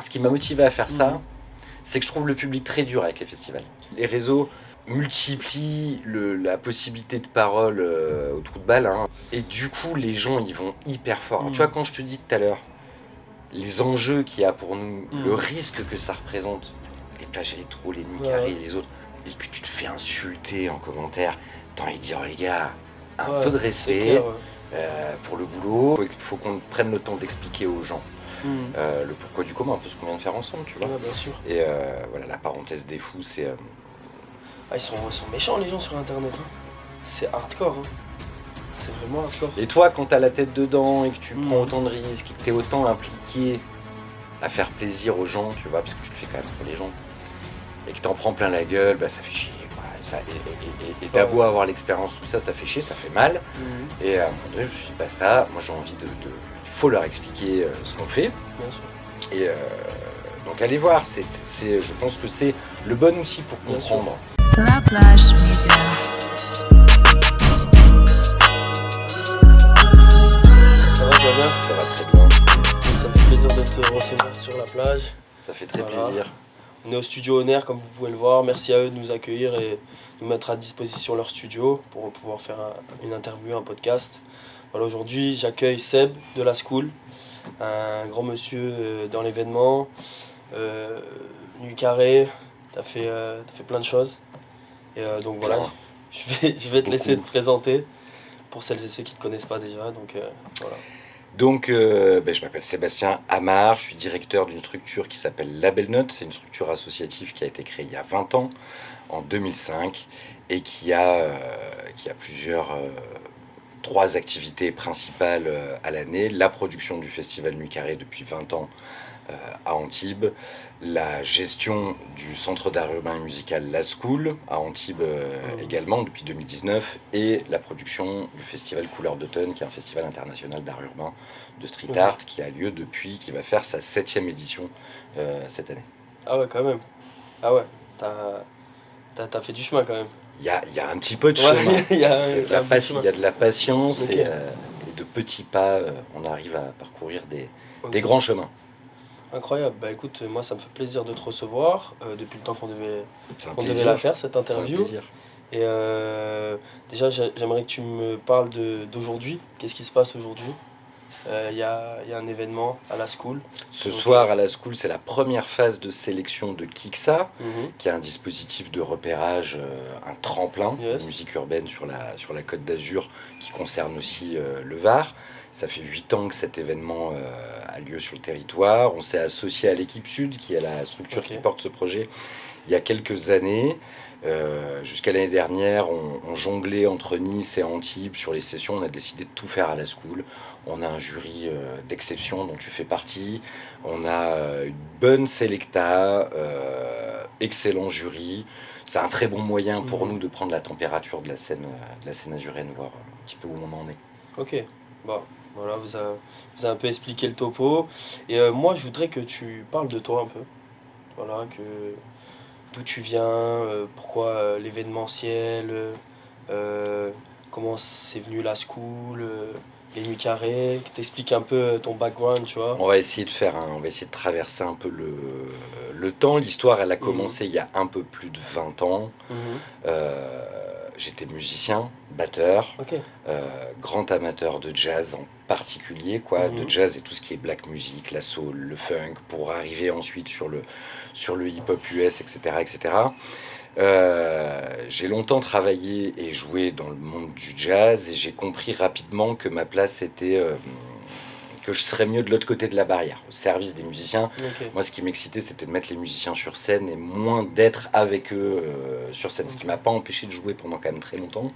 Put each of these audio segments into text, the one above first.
ce qui m'a motivé à faire ça, c'est que je trouve le public très dur avec les festivals. Les réseaux multiplient la possibilité de parole au trou de balle, hein, et du coup les gens ils vont hyper fort. Tu vois, quand je te dis tout à l'heure, les enjeux qu'il y a pour nous, le risque que ça représente, les plages électro, les nuits carrées, les autres, et que tu te fais insulter en commentaire, t'as envie de dire, oh, les gars, un peu de respect clair, pour le boulot. Il faut qu'on prenne le temps d'expliquer aux gens le pourquoi du comment, un peu ce qu'on vient de faire ensemble, tu vois. Bien sûr. Et voilà, la parenthèse des fous, c'est... Ils sont méchants les gens sur internet, hein. C'est hardcore, hein. C'est vraiment hardcore. Et toi, quand t'as la tête dedans et que tu prends autant de risques et que t'es autant impliqué à faire plaisir aux gens, tu vois, parce que tu le fais quand même pour les gens, et que t'en prends plein la gueule, bah ça fait chier, quoi. Et t'as beau avoir l'expérience, tout ça, ça fait chier, ça fait mal. Et à un moment donné, je me suis dit, basta, moi j'ai envie il faut leur expliquer ce qu'on fait. Bien sûr. Et donc allez voir, je pense que c'est le bon outil pour comprendre. La Plage Media. Ça va, bien. Ça va très bien. Ça me fait plaisir de te recevoir sur la plage. Ça fait très plaisir. On est au studio Honor, comme vous pouvez le voir. Merci à eux de nous accueillir et nous mettre à disposition leur studio pour pouvoir faire une interview, un podcast. Voilà, aujourd'hui, j'accueille Seb de la School, un grand monsieur dans l'événement. Nuit carrée, t'as fait plein de choses. Et donc voilà, je vais te laisser te présenter pour celles et ceux qui ne te connaissent pas déjà. Donc voilà. Donc, je m'appelle Sébastien Amar, je suis directeur d'une structure qui s'appelle La Belle Note. C'est une structure associative qui a été créée il y a 20 ans, en 2005, et qui a trois activités principales à l'année. La production du festival Nuit Carrée depuis 20 ans à Antibes, la gestion du centre d'art urbain et musical La School à Antibes également depuis 2019, et la production du festival Couleurs d'automne, qui est un festival international d'art urbain de street art qui a lieu qui va faire sa 7e édition cette année. Ah ouais, quand même. Ah ouais, t'as fait du chemin quand même. Il y a un petit peu de chemin. Il y a de la patience et de petits pas, on arrive à parcourir des grands chemins. Incroyable. Bah écoute, moi ça me fait plaisir de te recevoir depuis le temps qu'on devait la faire, cette interview. Et déjà j'aimerais que tu me parles d'aujourd'hui. Qu'est-ce qui se passe aujourd'hui? Il y a un événement à la School. Ce soir à la School, c'est la première phase de sélection de Kiksa, qui est un dispositif de repérage, un tremplin de musique urbaine sur la Côte d'Azur, qui concerne aussi le Var. Ça fait 8 ans que cet événement a lieu sur le territoire. On s'est associé à l'équipe Sud, qui est la structure qui porte ce projet, il y a quelques années. Jusqu'à l'année dernière, on jonglait entre Nice et Antibes sur les sessions. On a décidé de tout faire à la School. On a un jury d'exception dont tu fais partie. On a une bonne sélecta, excellent jury. C'est un très bon moyen pour nous de prendre la température de la scène azurienne, voir un petit peu où on en est. Ok, bon, voilà, vous avez un peu expliqué le topo. Et moi, je voudrais que tu parles de toi un peu. Voilà, d'où tu viens, pourquoi l'événementiel, comment c'est venu la School, les nuits carrées, que t'expliques un peu ton background, tu vois. On va essayer de traverser un peu le temps. L'histoire, elle a commencé il y a un peu plus de 20 ans. J'étais musicien, batteur, grand amateur de jazz en particulier, de jazz et tout ce qui est black music, la soul, le funk, pour arriver ensuite sur le hip-hop US, etc. etc. J'ai longtemps travaillé et joué dans le monde du jazz, et j'ai compris rapidement que ma place était... que je serais mieux de l'autre côté de la barrière, au service des musiciens. Moi, ce qui m'excitait, c'était de mettre les musiciens sur scène et moins d'être avec eux sur scène, ce qui ne m'a pas empêché de jouer pendant quand même très longtemps,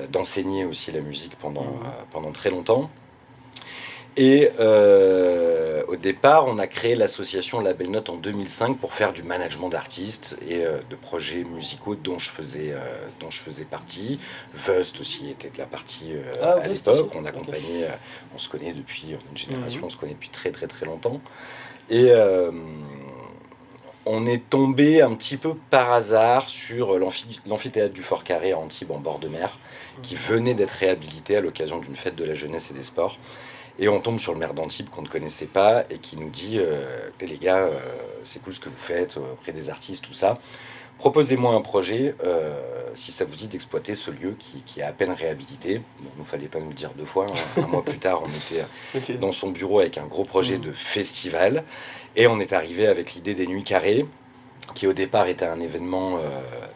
d'enseigner aussi la musique pendant très longtemps. Et au départ, on a créé l'association La Belle Note en 2005 pour faire du management d'artistes et de projets musicaux dont je faisais partie. Vust aussi était de la partie à l'époque. On accompagnait, on se connaît depuis une génération, on se connaît depuis très très très longtemps. Et on est tombé un petit peu par hasard sur l'amphithéâtre du Fort Carré à Antibes, en bord de mer, qui venait d'être réhabilité à l'occasion d'une fête de la jeunesse et des sports. Et on tombe sur le maire d'Antibes qu'on ne connaissait pas et qui nous dit les gars, c'est cool ce que vous faites auprès des artistes, tout ça. Proposez-moi un projet, si ça vous dit d'exploiter ce lieu qui est à peine réhabilité. Bon, il ne fallait pas nous le dire 2 fois. Hein. Un mois plus tard, on était dans son bureau avec un gros projet de festival. Et on est arrivé avec l'idée des Nuits Carrées, qui au départ était un événement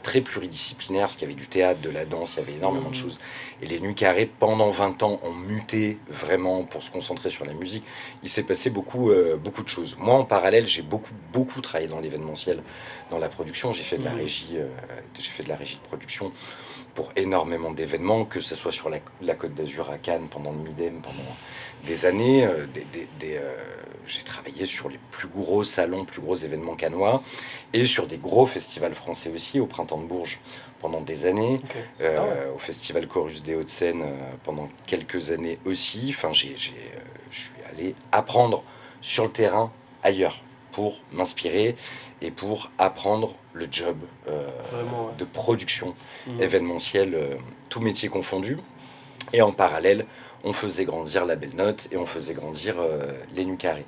très pluridisciplinaire, parce qu'il y avait du théâtre, de la danse, il y avait énormément de choses. Et les Nuits Carrées, pendant 20 ans, ont muté vraiment pour se concentrer sur la musique. Il s'est passé beaucoup de choses. Moi, en parallèle, j'ai beaucoup travaillé dans l'événementiel, dans la production. J'ai fait de la régie, de production pour énormément d'événements, que ce soit sur la Côte d'Azur à Cannes, pendant le Midem, pendant des années. J'ai travaillé sur les plus gros salons, plus gros événements cannois, et sur des gros festivals français aussi, au Printemps de Bourges pendant des années, au Festival Chorus des Hauts-de-Seine pendant quelques années aussi. Enfin, je suis allé apprendre sur le terrain ailleurs pour m'inspirer et pour apprendre le job de production événementielle, tout métier confondu. Et en parallèle, on faisait grandir la Belle Note et on faisait grandir les Nuits Carrées.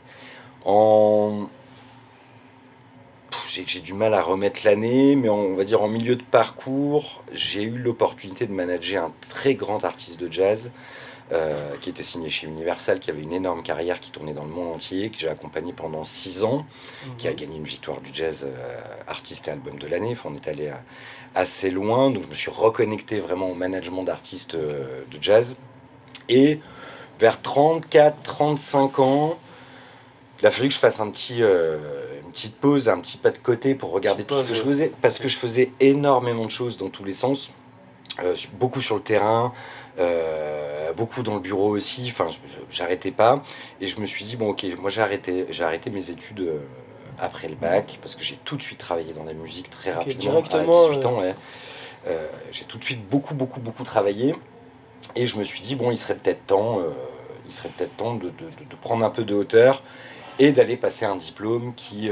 J'ai du mal à remettre l'année, mais on va dire en milieu de parcours, j'ai eu l'opportunité de manager un très grand artiste de jazz qui était signé chez Universal, qui avait une énorme carrière, qui tournait dans le monde entier, que j'ai accompagné pendant 6 ans, qui a gagné une victoire du jazz artiste et album de l'année. Enfin, on est allé assez loin, donc je me suis reconnecté vraiment au management d'artistes de jazz. Et vers 34-35 ans, il a fallu que je fasse une petite pause, un petit pas de côté pour regarder tout ce que je faisais, parce que je faisais énormément de choses dans tous les sens, beaucoup sur le terrain, beaucoup dans le bureau aussi. Enfin, j'arrêtais pas, et je me suis dit bon, ok, moi j'ai arrêté mes études après le bac, parce que j'ai tout de suite travaillé dans la musique très rapidement. Directement, à 18 ans, ouais. J'ai tout de suite beaucoup travaillé, et je me suis dit bon, il serait peut-être temps de prendre un peu de hauteur et d'aller passer un diplôme qui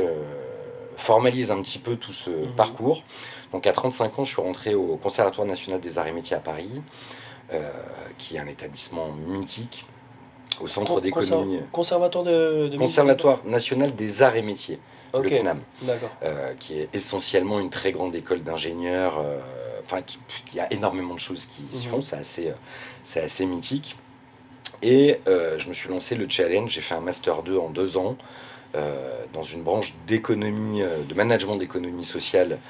formalise un petit peu tout ce parcours. Donc à 35 ans, je suis rentré au Conservatoire national des arts et métiers à Paris, qui est un établissement mythique, au centre d'économie. Conservatoire national des arts et métiers, le CNAM, qui est essentiellement une très grande école d'ingénieurs, qui a énormément de choses qui s'y font, c'est assez mythique. Et je me suis lancé le challenge, j'ai fait un Master 2 en 2 ans, dans une branche d'économie, de management d'économie sociale,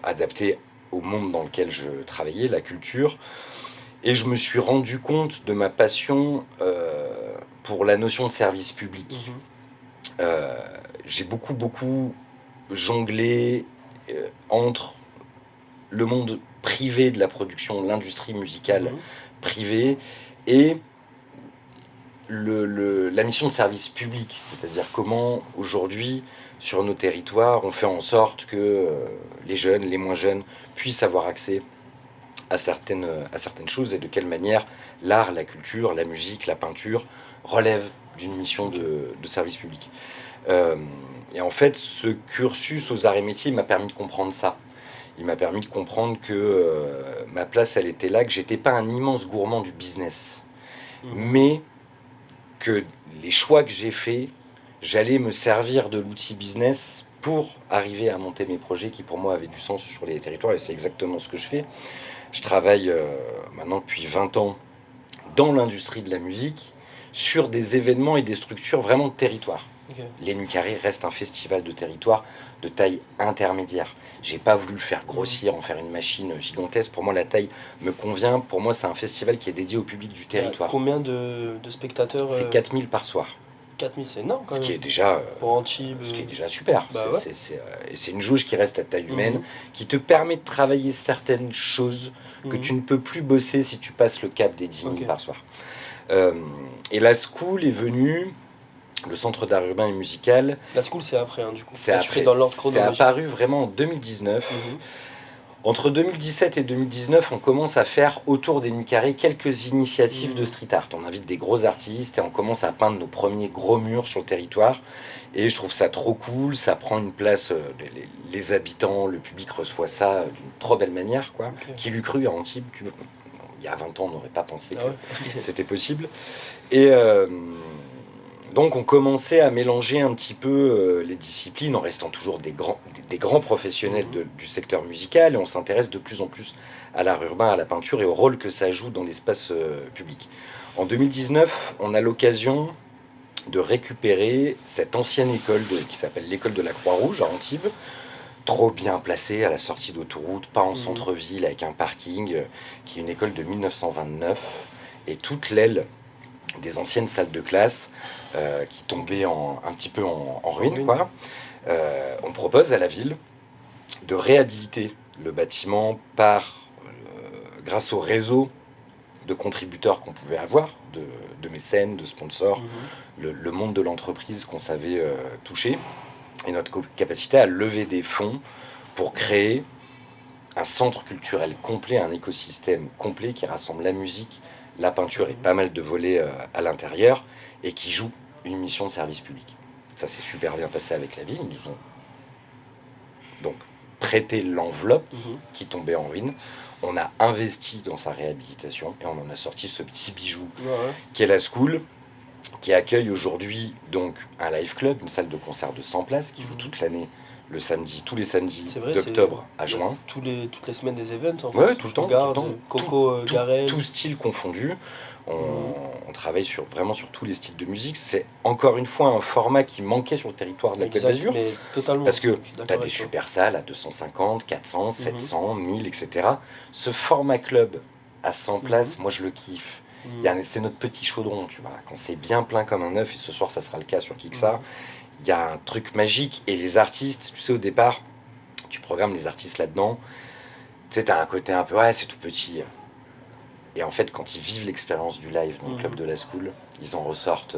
adaptée au monde dans lequel je travaillais, la culture. Et je me suis rendu compte de ma passion pour la notion de service public. J'ai beaucoup jonglé entre le monde privé de la production, l'industrie musicale privée, et la mission de service public, c'est-à-dire comment aujourd'hui sur nos territoires on fait en sorte que les jeunes, les moins jeunes puissent avoir accès à certaines choses, et de quelle manière l'art, la culture, la musique, la peinture relèvent d'une mission de service public. Et en fait, ce cursus aux arts et métiers m'a permis de comprendre ça. Il m'a permis de comprendre que ma place, elle était là, que j'étais pas un immense gourmand du business, mais que les choix que j'ai faits, j'allais me servir de l'outil business pour arriver à monter mes projets qui pour moi avaient du sens sur les territoires, et c'est exactement ce que je fais. Je travaille maintenant depuis 20 ans dans l'industrie de la musique, sur des événements et des structures vraiment de territoire. Les Nuits Carrées restent un festival de territoire de taille intermédiaire. J'ai pas voulu le faire grossir, en faire une machine gigantesque. Pour moi, la taille me convient. Pour moi, c'est un festival qui est dédié au public du territoire. Combien de spectateurs C'est 4000 par soir. 4000, c'est énorme quand même. Ce qui est déjà, pour Antibes, ce qui est déjà super. C'est une jauge qui reste à taille humaine, Mhm. qui te permet de travailler certaines choses que tu ne peux plus bosser si tu passes le cap des 10 000 Ok. par soir. Et la School est venue, le Centre d'art urbain et musical. La school, c'est après, hein, du coup. C'est Là, tu après, fais dans l'ordre c'est chronologique. apparu vraiment en 2019. Mhm. Entre 2017 et 2019, on commence à faire autour des Nuits Carrées quelques initiatives de street art. On invite des gros artistes et on commence à peindre nos premiers gros murs sur le territoire. Et je trouve ça trop cool, ça prend une place, les habitants, le public reçoit ça d'une trop belle manière, quoi. Ok. Qui l'eût cru à Antibes, il y a 20 ans, on n'aurait pas pensé Ah que ouais. c'était possible. Et donc on commençait à mélanger un petit peu les disciplines en restant toujours des grands professionnels du secteur musical, et on s'intéresse de plus en plus à l'art urbain, à la peinture et au rôle que ça joue dans l'espace public. En 2019, on a l'occasion de récupérer cette ancienne école qui s'appelle l'école de la Croix-Rouge à Antibes, trop bien placée à la sortie d'autoroute, pas en centre-ville, avec un parking, qui est une école de 1929, et toute l'aile des anciennes salles de classe qui tombaient un petit peu en ruine, quoi. On propose à la ville de réhabiliter le bâtiment grâce au réseau de contributeurs qu'on pouvait avoir, de mécènes, de sponsors, le monde de l'entreprise qu'on savait toucher, et notre capacité à lever des fonds pour créer un centre culturel complet, un écosystème complet qui rassemble la musique, la peinture et pas mal de volets à l'intérieur, et qui joue une mission de service public. Ça s'est super bien passé avec la ville. Ils nous ont donc prêté l'enveloppe qui tombait en ruine. On a investi dans sa réhabilitation et on en a sorti ce petit bijou qui est la School, qui accueille aujourd'hui donc un live club, une salle de concert de 100 places qui joue toute l'année, tous les samedis d'octobre à juin. Toutes les semaines des events, en fait. Ouais, tout le temps. Coco, Garel. Tout style confondu. On travaille vraiment sur tous les styles de musique. C'est encore une fois un format qui manquait sur le territoire de la Côte d'Azur. Mais totalement. Parce que tu as des super salles à 250, 400, 700, 1000, etc. Ce format club à 100 places, moi je le kiffe. C'est notre petit chaudron, tu vois. Quand c'est bien plein comme un œuf, et ce soir ça sera le cas sur Kiksa, il y a un truc magique. Et les artistes, tu sais, au départ, tu programmes les artistes là-dedans, tu sais, t'as un côté un peu, ouais, c'est tout petit. Et en fait, quand ils vivent l'expérience du live dans le club de la School, ils en ressortent.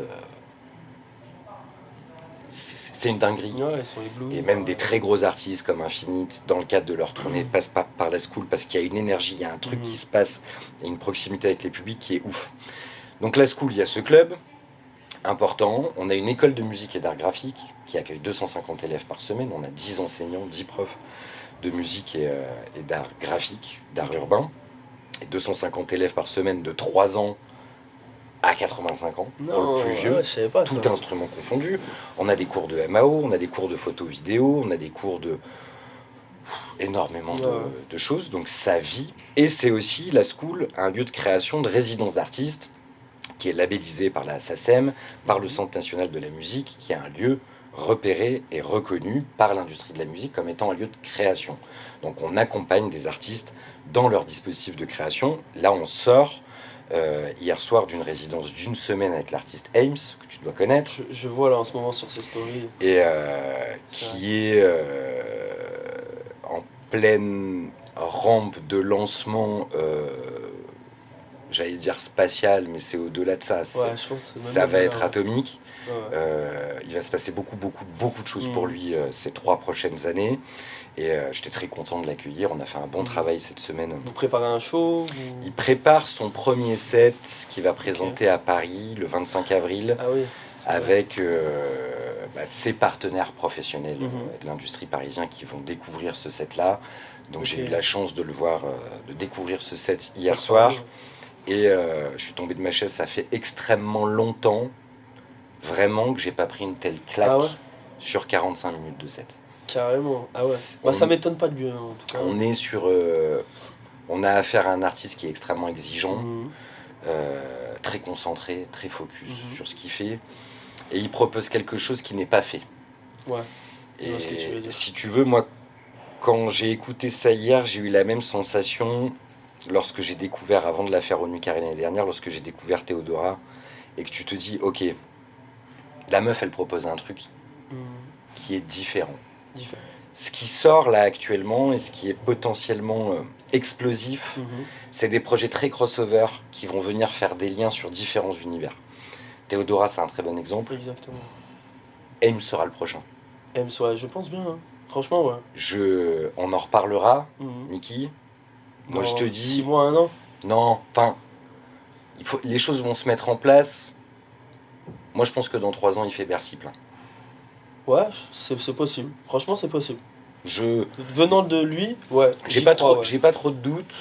C'est une dinguerie. Ouais, ils sont éblouis. Et même des très gros artistes comme Infinite, dans le cadre de leur tournée, passent par la School parce qu'il y a une énergie, il y a un truc qui se passe, et une proximité avec les publics qui est ouf. Donc la School, il y a ce club important. On a une école de musique et d'art graphique qui accueille 250 élèves par semaine. On a 10 enseignants, 10 profs de musique et d'art graphique, d'art urbain. Et 250 élèves par semaine de 3 ans à 85 ans, pour le plus vieux, tout instrument confondu. On a des cours de MAO, on a des cours de photo-vidéo, on a des cours de énormément de choses, donc ça vit. Et c'est aussi, la School, un lieu de création de résidence d'artistes qui est labellisé par la SACEM, par le Centre national de la musique, qui est un lieu repéré et reconnu par l'industrie de la musique comme étant un lieu de création. Donc on accompagne des artistes dans leur dispositif de création. Là on sort hier soir d'une résidence d'une semaine avec l'artiste Ames, que tu dois connaître. Je vois là en ce moment sur ses stories. Et qui est en pleine rampe de lancement, j'allais dire spatial, mais c'est au-delà de ça. Je pense que ça va être atomique. Il va se passer beaucoup de choses pour lui ces 3 prochaines années. Et j'étais très content de l'accueillir. On a fait un bon travail cette semaine. Vous préparez un show Il prépare son premier set qu'il va présenter à Paris le 25 avril avec ses partenaires professionnels de l'industrie parisienne qui vont découvrir ce set-là. Donc j'ai eu la chance de le voir, de découvrir ce set hier soir. Et je suis tombé de ma chaise. Ça fait extrêmement longtemps, vraiment, que j'ai pas pris une telle claque sur 45 minutes de set. Carrément. Ça m'étonne pas de lui, en tout cas. On est sur... on a affaire à un artiste qui est extrêmement exigeant, très concentré, très focus sur ce qu'il fait. Et il propose quelque chose qui n'est pas fait. Et si tu veux, moi, quand j'ai écouté ça hier, j'ai eu la même sensation lorsque j'ai découvert, avant de la faire au Nuit Carré l'année dernière, lorsque j'ai découvert Théodora, et que tu te dis, ok, la meuf, elle propose un truc qui est différent. Ce qui sort là actuellement et ce qui est potentiellement explosif, c'est des projets très crossover qui vont venir faire des liens sur différents univers. Théodora, c'est un très bon exemple. Exactement. Aim sera le prochain. Aim, je pense bien. Hein. Franchement, on en reparlera, Niki. Moi, je te dis... 6 mois, 1 an. Non, enfin, les choses vont se mettre en place. Moi, je pense que dans 3 ans, il fait Bercy plein. Ouais, c'est possible. Franchement, c'est possible. Venant de lui, j'ai pas trop de doutes.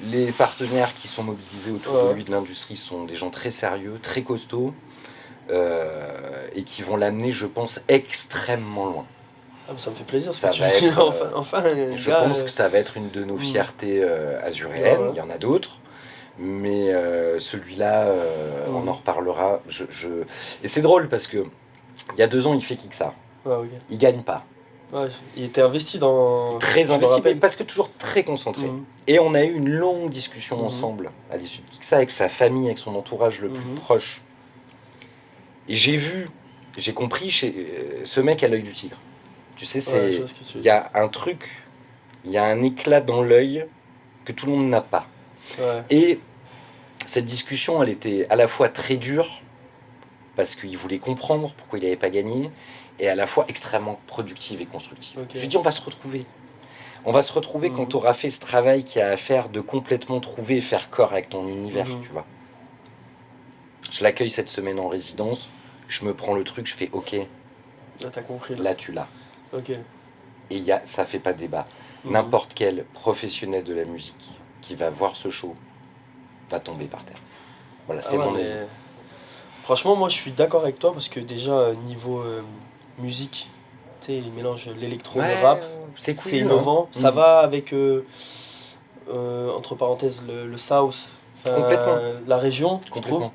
Les partenaires qui sont mobilisés autour de lui de l'industrie sont des gens très sérieux, très costauds, et qui vont l'amener, je pense, extrêmement loin. Ah, ça me fait plaisir ce Ça que tu va dis. être, Enfin, Je pense que ça va être une de nos fiertés azuréennes. Il y en a d'autres, mais celui-là, on en reparlera. Et c'est drôle parce que il y a 2 ans, il fait Kiksa. Il gagne pas. Ouais, il était investi dans... Très investi, mais parce que toujours très concentré. Et on a eu une longue discussion ensemble à l'issue de Kiksa, avec sa famille, avec son entourage le plus proche. Et j'ai compris, ce mec a l'œil du tigre. Tu sais, il y a un truc, il y a un éclat dans l'œil que tout le monde n'a pas. Ouais. Et cette discussion, elle était à la fois très dure, parce qu'il voulait comprendre pourquoi il n'avait pas gagné, et à la fois extrêmement productive et constructive. Je lui ai dit, on va se retrouver. On va se retrouver quand tu auras fait ce travail qu'il y a à faire de complètement trouver et faire corps avec ton univers, tu vois. Je l'accueille cette semaine en résidence, je me prends le truc, je fais OK. Là, t'as compris. Là, tu l'as. Ok. Et ça fait pas débat. N'importe quel professionnel de la musique qui va voir ce show va tomber par terre. Voilà, c'est mon avis. Franchement, moi, je suis d'accord avec toi parce que déjà, niveau musique, tu sais, il mélange l'électro et le rap. C'est cool, innovant. Ça va avec, entre parenthèses, le South, la région, je trouve.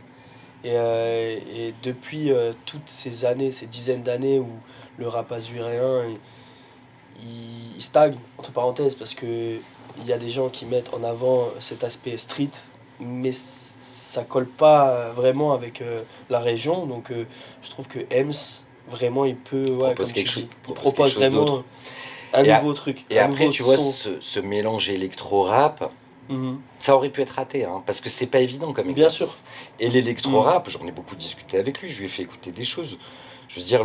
Et depuis toutes ces années, ces dizaines d'années où le rap azuréen il stagne, entre parenthèses, parce que il y a des gens qui mettent en avant cet aspect street, mais ça colle pas vraiment avec la région. Donc je trouve que Ems, vraiment, il peut, il propose vraiment un nouveau truc. Et après, tu vois, ce mélange électro-rap, ça aurait pu être raté, parce que c'est pas évident comme exercice. Bien sûr. Et l'électro-rap, j'en ai beaucoup discuté avec lui, je lui ai fait écouter des choses. Je veux dire,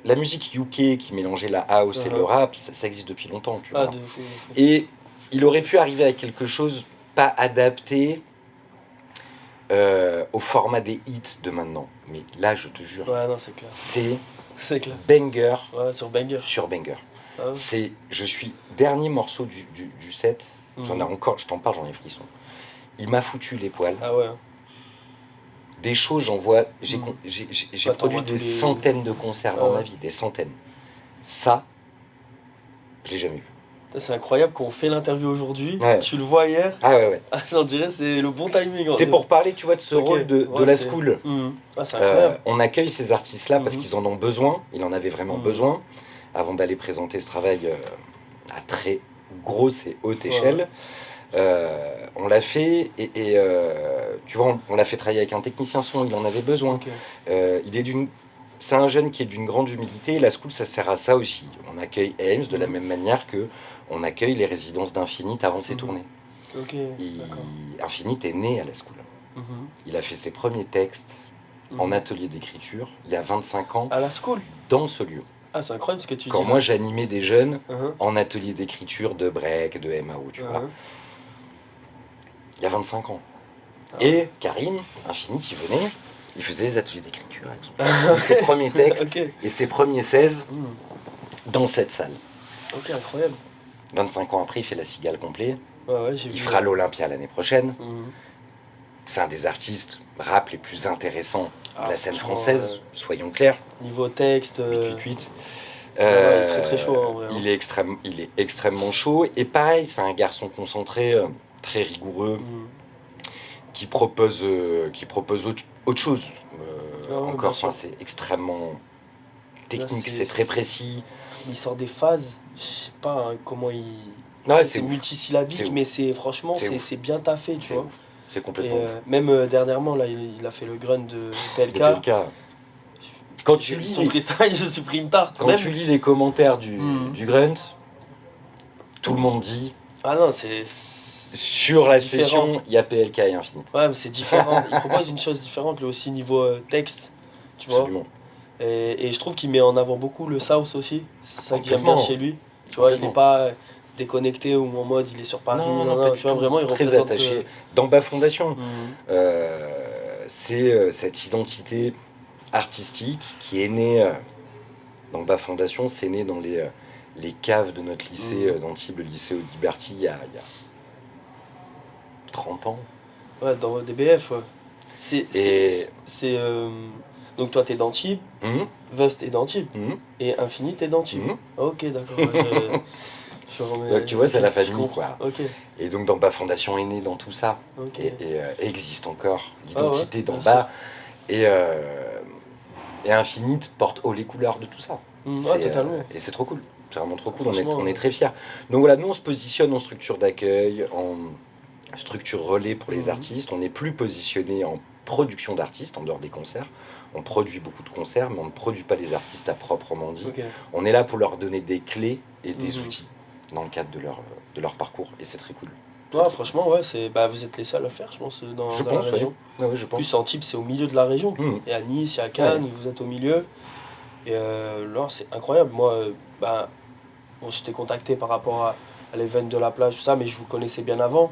la musique UK qui mélangeait la house et le rap, ça existe depuis longtemps, tu vois. De fou. Et il aurait pu arriver à quelque chose pas adapté au format des hits de maintenant. Mais là, je te jure, c'est clair. Banger, sur Banger. Sur Banger. Ah ouais. Je suis dernier morceau du set, j'en ai encore, je t'en parle, j'en ai frisson. Il m'a foutu les poils. Ah ouais. Des choses, j'en vois, j'ai produit des centaines de concerts dans ma vie, des centaines. Ça, je l'ai jamais vu. C'est incroyable qu'on fait l'interview aujourd'hui, tu le vois hier. Ah ouais. On dirait c'est le bon timing. C'était pour parler, tu vois, de ce rôle de la school. C'est incroyable. On accueille ces artistes-là parce qu'ils en ont besoin, ils en avaient vraiment besoin, avant d'aller présenter ce travail à très grosse et haute échelle. On l'a fait et tu vois, on l'a fait travailler avec un technicien son, il en avait besoin. C'est un jeune qui est d'une grande humilité et la school, ça sert à ça aussi. On accueille Ames de la même manière que on accueille les résidences d'Infinite avant ses tournées. Infinite est né à la school. Il a fait ses premiers textes en atelier d'écriture il y a 25 ans. À la school. Dans ce lieu. Ah, c'est incroyable ce que tu dis. Quand moi j'animais des jeunes en atelier d'écriture de break, de MAO, tu vois. Il y a 25 ans. Et Karim, Infinite, il venait, il faisait des ateliers d'écriture avec ses premiers textes et ses premiers 16 dans cette salle. Ok, incroyable. 25 ans après, il fait la Cigale complet. Il fera l'Olympia l'année prochaine. C'est un des artistes rap les plus intéressants de la scène française, soyons clairs. Niveau texte. Très très chaud en vrai. Il est extrêmement chaud. Et pareil, c'est un garçon concentré, très rigoureux, qui propose autre chose. Encore, c'est extrêmement technique, c'est très précis. Il sort des phases, je sais pas comment il... c'est multisyllabique, mais franchement, c'est bien taffé, tu vois. Ouf. C'est complètement ouf. Même dernièrement, là, il a fait le grunt de PLK. Quand tu lis son freestyle, je suis pris une tarte. Quand tu lis les commentaires du grunt, tout le monde dit... Ah non, c'est sur la session, il y a PLK et Infinite. Ouais, mais c'est différent. Il propose une chose différente, lui aussi, niveau texte, tu vois. Et je trouve qu'il met en avant beaucoup le South aussi. C'est ça que j'aime bien chez lui. Tu vois, il n'est pas déconnecté ou en mode il est sur Paris. Non, tu vois, vraiment, il représente... Très attaché. Dans Bas Fondation, c'est cette identité artistique qui est née dans Bas Fondation, c'est né dans les caves de notre lycée d'Antibes, le lycée Audiberti, il y a 30 ans. Ouais, dans DBF, ouais. Et- Donc toi, t'es dans Tib, Vust est dans Tib, et Infini, t'es dans Tib. Ok, d'accord. Ouais, je remets... Donc tu vois, c'est la je famille, comprends. quoi. Ok, Et donc Damba Fondation est née dans tout ça, ok. et existe encore. L'identité bien Damba, et Infinite porte haut les couleurs de tout ça. Ouais, totalement. Et c'est trop cool. C'est vraiment trop cool, Franchement, on est très fiers. Donc voilà, nous on se positionne en structure d'accueil, en structure relais pour les artistes. On n'est plus positionné en production d'artistes en dehors des concerts. On produit beaucoup de concerts, mais on ne produit pas les artistes à proprement dit. Ok. On est là pour leur donner des clés et des outils dans le cadre de leur parcours, et c'est très cool. Ouais, franchement, ouais, vous êtes les seuls à le faire, je pense, dans Je la pense, région. ouais, je pense. Plus en Tib, c'est au milieu de la région. Et à Nice, et à Cannes, vous êtes au milieu. Et là, c'est incroyable. Moi, bon, je t'ai contacté par rapport à l'event de la plage, tout ça, mais je vous connaissais bien avant.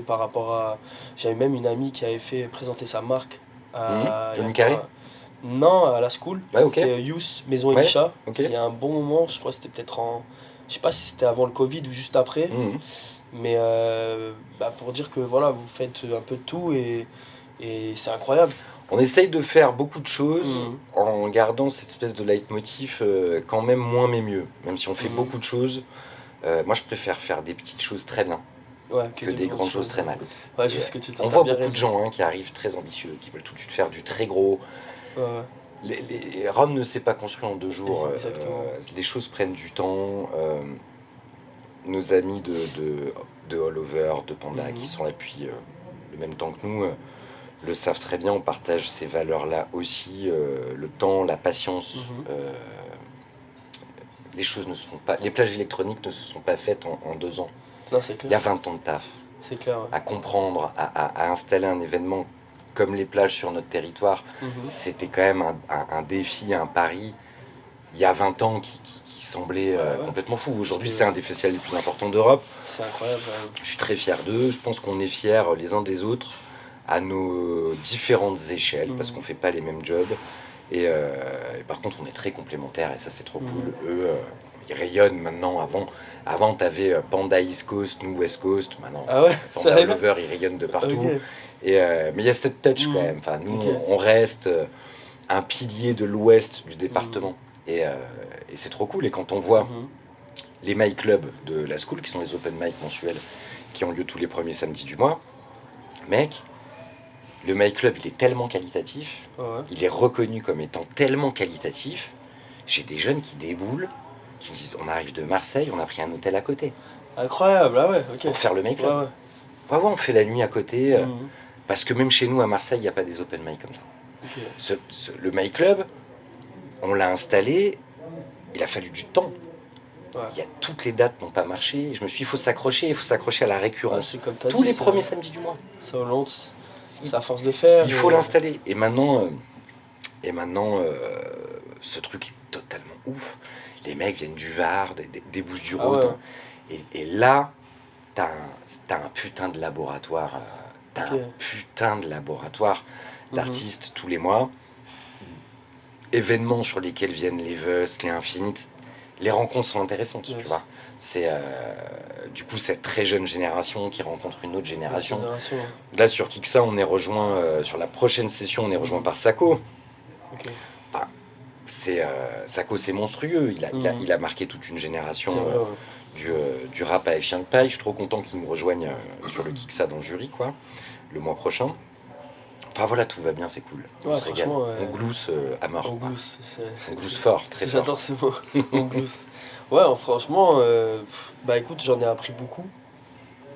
Par rapport à... J'avais même une amie qui avait fait présenter sa marque à... Johnny Carré. Non, à la school. Ouais, ok. C'était Youth, Maison Ouais, Elisha. ok. Il y a un bon moment, je crois que c'était peut-être en... Je sais pas si c'était avant le Covid ou juste après. Mais pour dire que voilà, vous faites un peu de tout et c'est incroyable. On essaye de faire beaucoup de choses en gardant cette espèce de leitmotiv, quand même moins mais mieux. Même si on fait beaucoup de choses, moi je préfère faire des petites choses très bien que des grandes choses très mal. Ouais, je sais ce que tu on voit beaucoup de gens qui arrivent très ambitieux, qui veulent tout de suite faire du très gros. Rome ne s'est pas construit en 2 jours. Les choses prennent du temps. Nos amis de All Over, de Panda, qui sont là depuis le même temps que nous, le savent très bien. On partage ces valeurs-là aussi, le temps, la patience. Les choses ne se font pas. Les plages électroniques ne se sont pas faites en 2 ans. Non, c'est clair. Il y a 20 ans de taf. C'est clair. Ouais. À comprendre, à installer un événement comme les plages sur notre territoire, c'était quand même un défi, un pari. Il y a 20 ans qui semblait complètement fou. Aujourd'hui, c'est un des festivals les plus importants d'Europe. C'est incroyable. Je suis très fier d'eux. Je pense qu'on est fiers les uns des autres à nos différentes échelles parce qu'on ne fait pas les mêmes jobs. Et par contre, on est très complémentaires et ça, c'est trop cool. Eux, ils rayonnent maintenant. Avant tu avais Panda East Coast, nous West Coast. Maintenant, Panda Lover, ils rayonnent de partout. Okay. Mais il y a cette touch quand même. Enfin, nous, on reste un pilier de l'ouest du département. Et c'est trop cool. Et quand on voit les My Club de la School, qui sont les open mic mensuels qui ont lieu tous les premiers samedis du mois, mec, le My Club, il est tellement qualitatif, il est reconnu comme étant tellement qualitatif. J'ai des jeunes qui déboulent, qui me disent, on arrive de Marseille, on a pris un hôtel à côté. Incroyable, ah ouais, ok. Pour faire le My Club. Ouais, on fait la nuit à côté, parce que même chez nous à Marseille, il n'y a pas des open mic comme ça. Le My Club, on l'a installé, il a fallu du temps. Il y a toutes les dates n'ont pas marché. Je me suis dit, il faut s'accrocher à la récurrence. Tous les premiers samedis du mois. Ça c'est à force de faire. Il faut l'installer. Et maintenant, ce truc est totalement ouf. Les mecs viennent du Var, des Bouches-du-Rhône. Et là, t'as un putain de laboratoire. Un putain de laboratoire d'artistes tous les mois. Événements sur lesquels viennent les Vust, les Infinites. Les rencontres sont intéressantes, tu vois. C'est du coup cette très jeune génération qui rencontre une autre génération. Là sur Kiksa, on est rejoint sur la prochaine session, on est rejoint par Sako. Enfin, Sako, c'est monstrueux. Il a marqué toute une génération du rap avec Chien de Paille. Je suis trop content qu'il nous rejoigne sur le Kiksa dans le jury, quoi, le mois prochain. Enfin voilà, tout va bien, c'est cool. On se régale. On glousse à mort. On glousse, on glousse fort, très fort. J'adore ce mot. On glousse. Ouais, franchement, écoute, j'en ai appris beaucoup.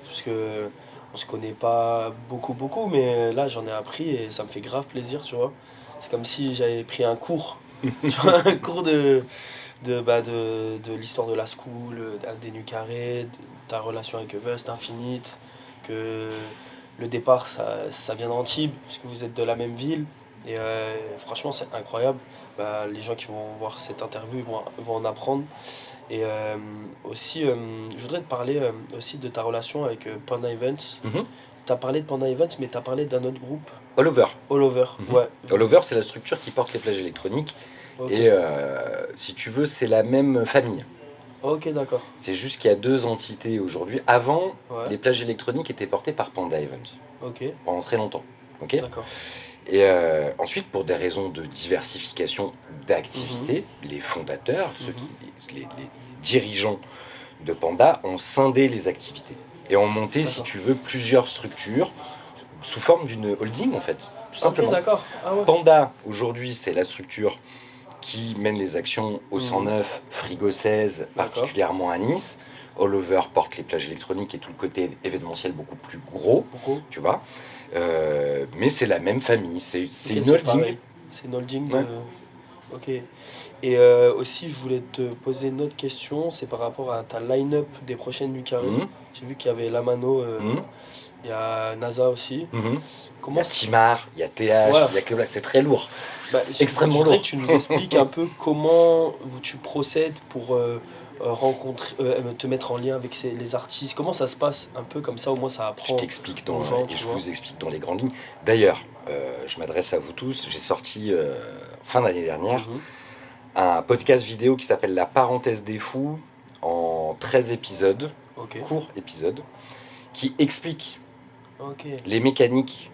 Parce que on se connaît pas beaucoup, mais là j'en ai appris et ça me fait grave plaisir, tu vois. C'est comme si j'avais pris un cours. Tu vois, un cours de l'histoire de la school, des Nuits Carrées, de ta relation avec Vust, Infinite, que le départ, ça vient d'Antibes, parce que vous êtes de la même ville. Et franchement, c'est incroyable. Les gens qui vont voir cette interview vont en apprendre. Et aussi, je voudrais te parler aussi de ta relation avec Panda Events. Tu as parlé de Panda Events, mais tu as parlé d'un autre groupe. All Over. All Over, ouais. All Over, c'est la structure qui porte les plages électroniques. Okay. Et si tu veux, c'est la même famille. Ok, d'accord. C'est juste qu'il y a 2 entités aujourd'hui. Avant, Ouais. les plages électroniques étaient portées par Panda Events, Ok, pendant très longtemps. Ok. d'accord. Et ensuite, pour des raisons de diversification d'activités, les fondateurs, les dirigeants de Panda ont scindé les activités et ont monté, si D'accord. tu veux, plusieurs structures sous forme d'une holding en fait, tout simplement. Ok, d'accord. Ah ouais. Panda, aujourd'hui, c'est la structure qui mène les actions au 109, Frigo 16, particulièrement à Nice. All Over porte les plages électroniques et tout le côté événementiel beaucoup plus gros, Pourquoi? tu vois. Mais c'est la même famille, c'est Ok, une holding. pareil. C'est une holding Ouais. de... Ok. Et aussi, je voulais te poser une autre question, c'est par rapport à ta line-up des prochaines nuits carrées. Mhm, J'ai vu qu'il y avait Lamano, mhm, il y a NASA aussi. mhm. Il y Comment a Timar, il y a TH, Voilà. il y a que c'est très lourd. Extrêmement je voudrais lourd. que tu nous expliques un peu comment tu procèdes pour rencontrer, te mettre en lien avec les artistes. Comment ça se passe un peu comme ça, au moins ça Je apprend t'explique aux gens, et tu je vois. vous explique dans les grandes lignes. D'ailleurs, je m'adresse à vous tous. J'ai sorti fin d'année dernière Mhm. un podcast vidéo qui s'appelle La parenthèse des fous en 13 épisodes, Ok, courts épisodes, qui explique ok, les mécaniques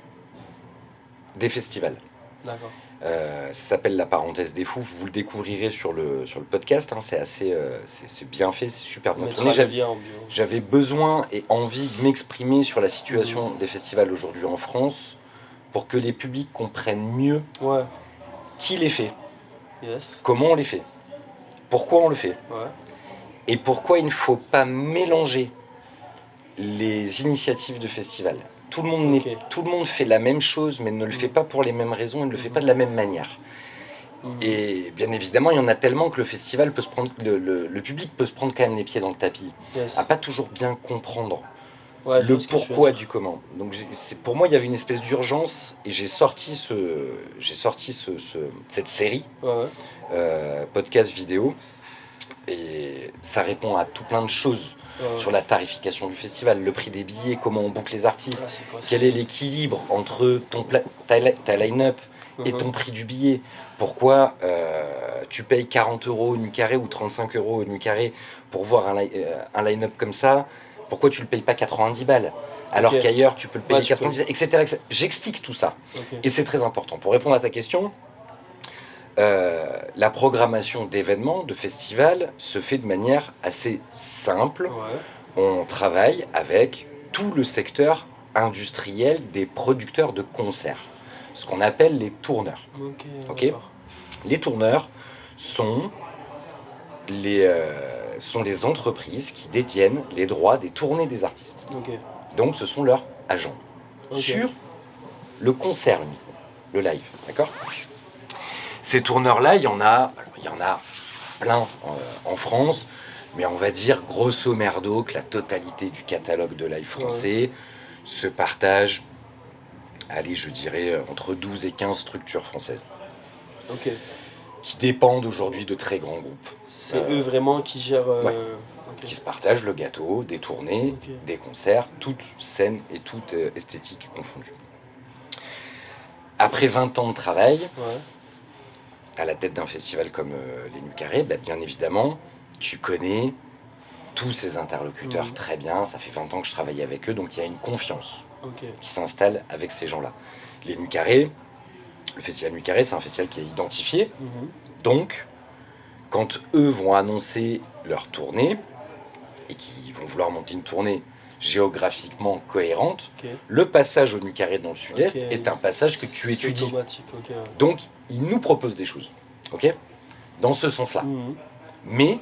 des festivals. d'accord. Ça s'appelle La parenthèse des fous. Vous le découvrirez sur le podcast. Hein. C'est assez, c'est bien fait, c'est super On bien mettra tourné. le lien en bio. J'avais besoin et envie de m'exprimer sur la situation des festivals aujourd'hui en France pour que les publics comprennent mieux Ouais, qui les fait, yes, comment on les fait, pourquoi on le fait ouais, et pourquoi il ne faut pas mélanger les initiatives de festivals. Tout le monde, ok. tout le monde fait la même chose mais ne le fait pas pour les mêmes raisons et ne le fait pas de la même manière. Mhm. Et bien évidemment, il y en a tellement que le festival peut se prendre, le public peut se prendre quand même les pieds dans le tapis, Yes. à pas toujours bien comprendre Ouais, je le vois ce que tu veux pourquoi dire. du comment. Donc pour moi, il y avait une espèce d'urgence et j'ai sorti cette série Ouais, ouais. podcast vidéo et ça répond à tout plein de choses Ouais, sur la tarification du festival, le prix des billets, comment on boucle les artistes, Ah, c'est quoi, quel est l'équilibre entre ta line-up et ton prix du billet. Pourquoi tu payes 40 € une nuit carrée ou 35 € une nuit carrée pour voir un line-up comme ça. Pourquoi tu le payes pas 90 balles alors Ok. qu'ailleurs tu peux le payer Ouais, tu 90, etc., etc. J'explique tout ça. Ok. Et c'est très important. Pour répondre à ta question, la programmation d'événements, de festivals, se fait de manière assez simple. Ouais. On travaille avec tout le secteur industriel des producteurs de concerts, ce qu'on appelle les tourneurs. Ok. Ok. D'accord. Les tourneurs sont les entreprises qui détiennent les droits des tournées des artistes. Ok. Donc ce sont leurs agents. Ok. Sur le concert uniquement, le live, d'accord. Ces tourneurs-là, il y en a plein en France, mais on va dire grosso merdo que la totalité du catalogue de live français se partage, allez, je dirais entre 12 et 15 structures françaises. Ok. Qui dépendent aujourd'hui de très grands groupes. C'est eux vraiment qui gèrent. Ouais. Ok. Qui se partagent le gâteau, des tournées, Ok. des concerts, toutes scènes et toutes esthétiques confondues. Après 20 ans de travail, Ouais. à la tête d'un festival comme les Nuits Carrées, bah, bien évidemment, tu connais tous ces interlocuteurs très bien. Ça fait 20 ans que je travaille avec eux, donc il y a une confiance Ok. qui s'installe avec ces gens-là. Les Nuits Carrées, le festival Nuits Carrées, c'est un festival qui est identifié. Mhm. Donc, quand eux vont annoncer leur tournée, et qui vont vouloir monter une tournée géographiquement cohérente, Ok. le passage aux Nuits Carrées dans le sud-est Ok. est un passage que tu C'est étudies. automatique. Ok. Ouais. Donc, ils nous proposent des choses, ok, dans ce sens-là. Mhm. Mais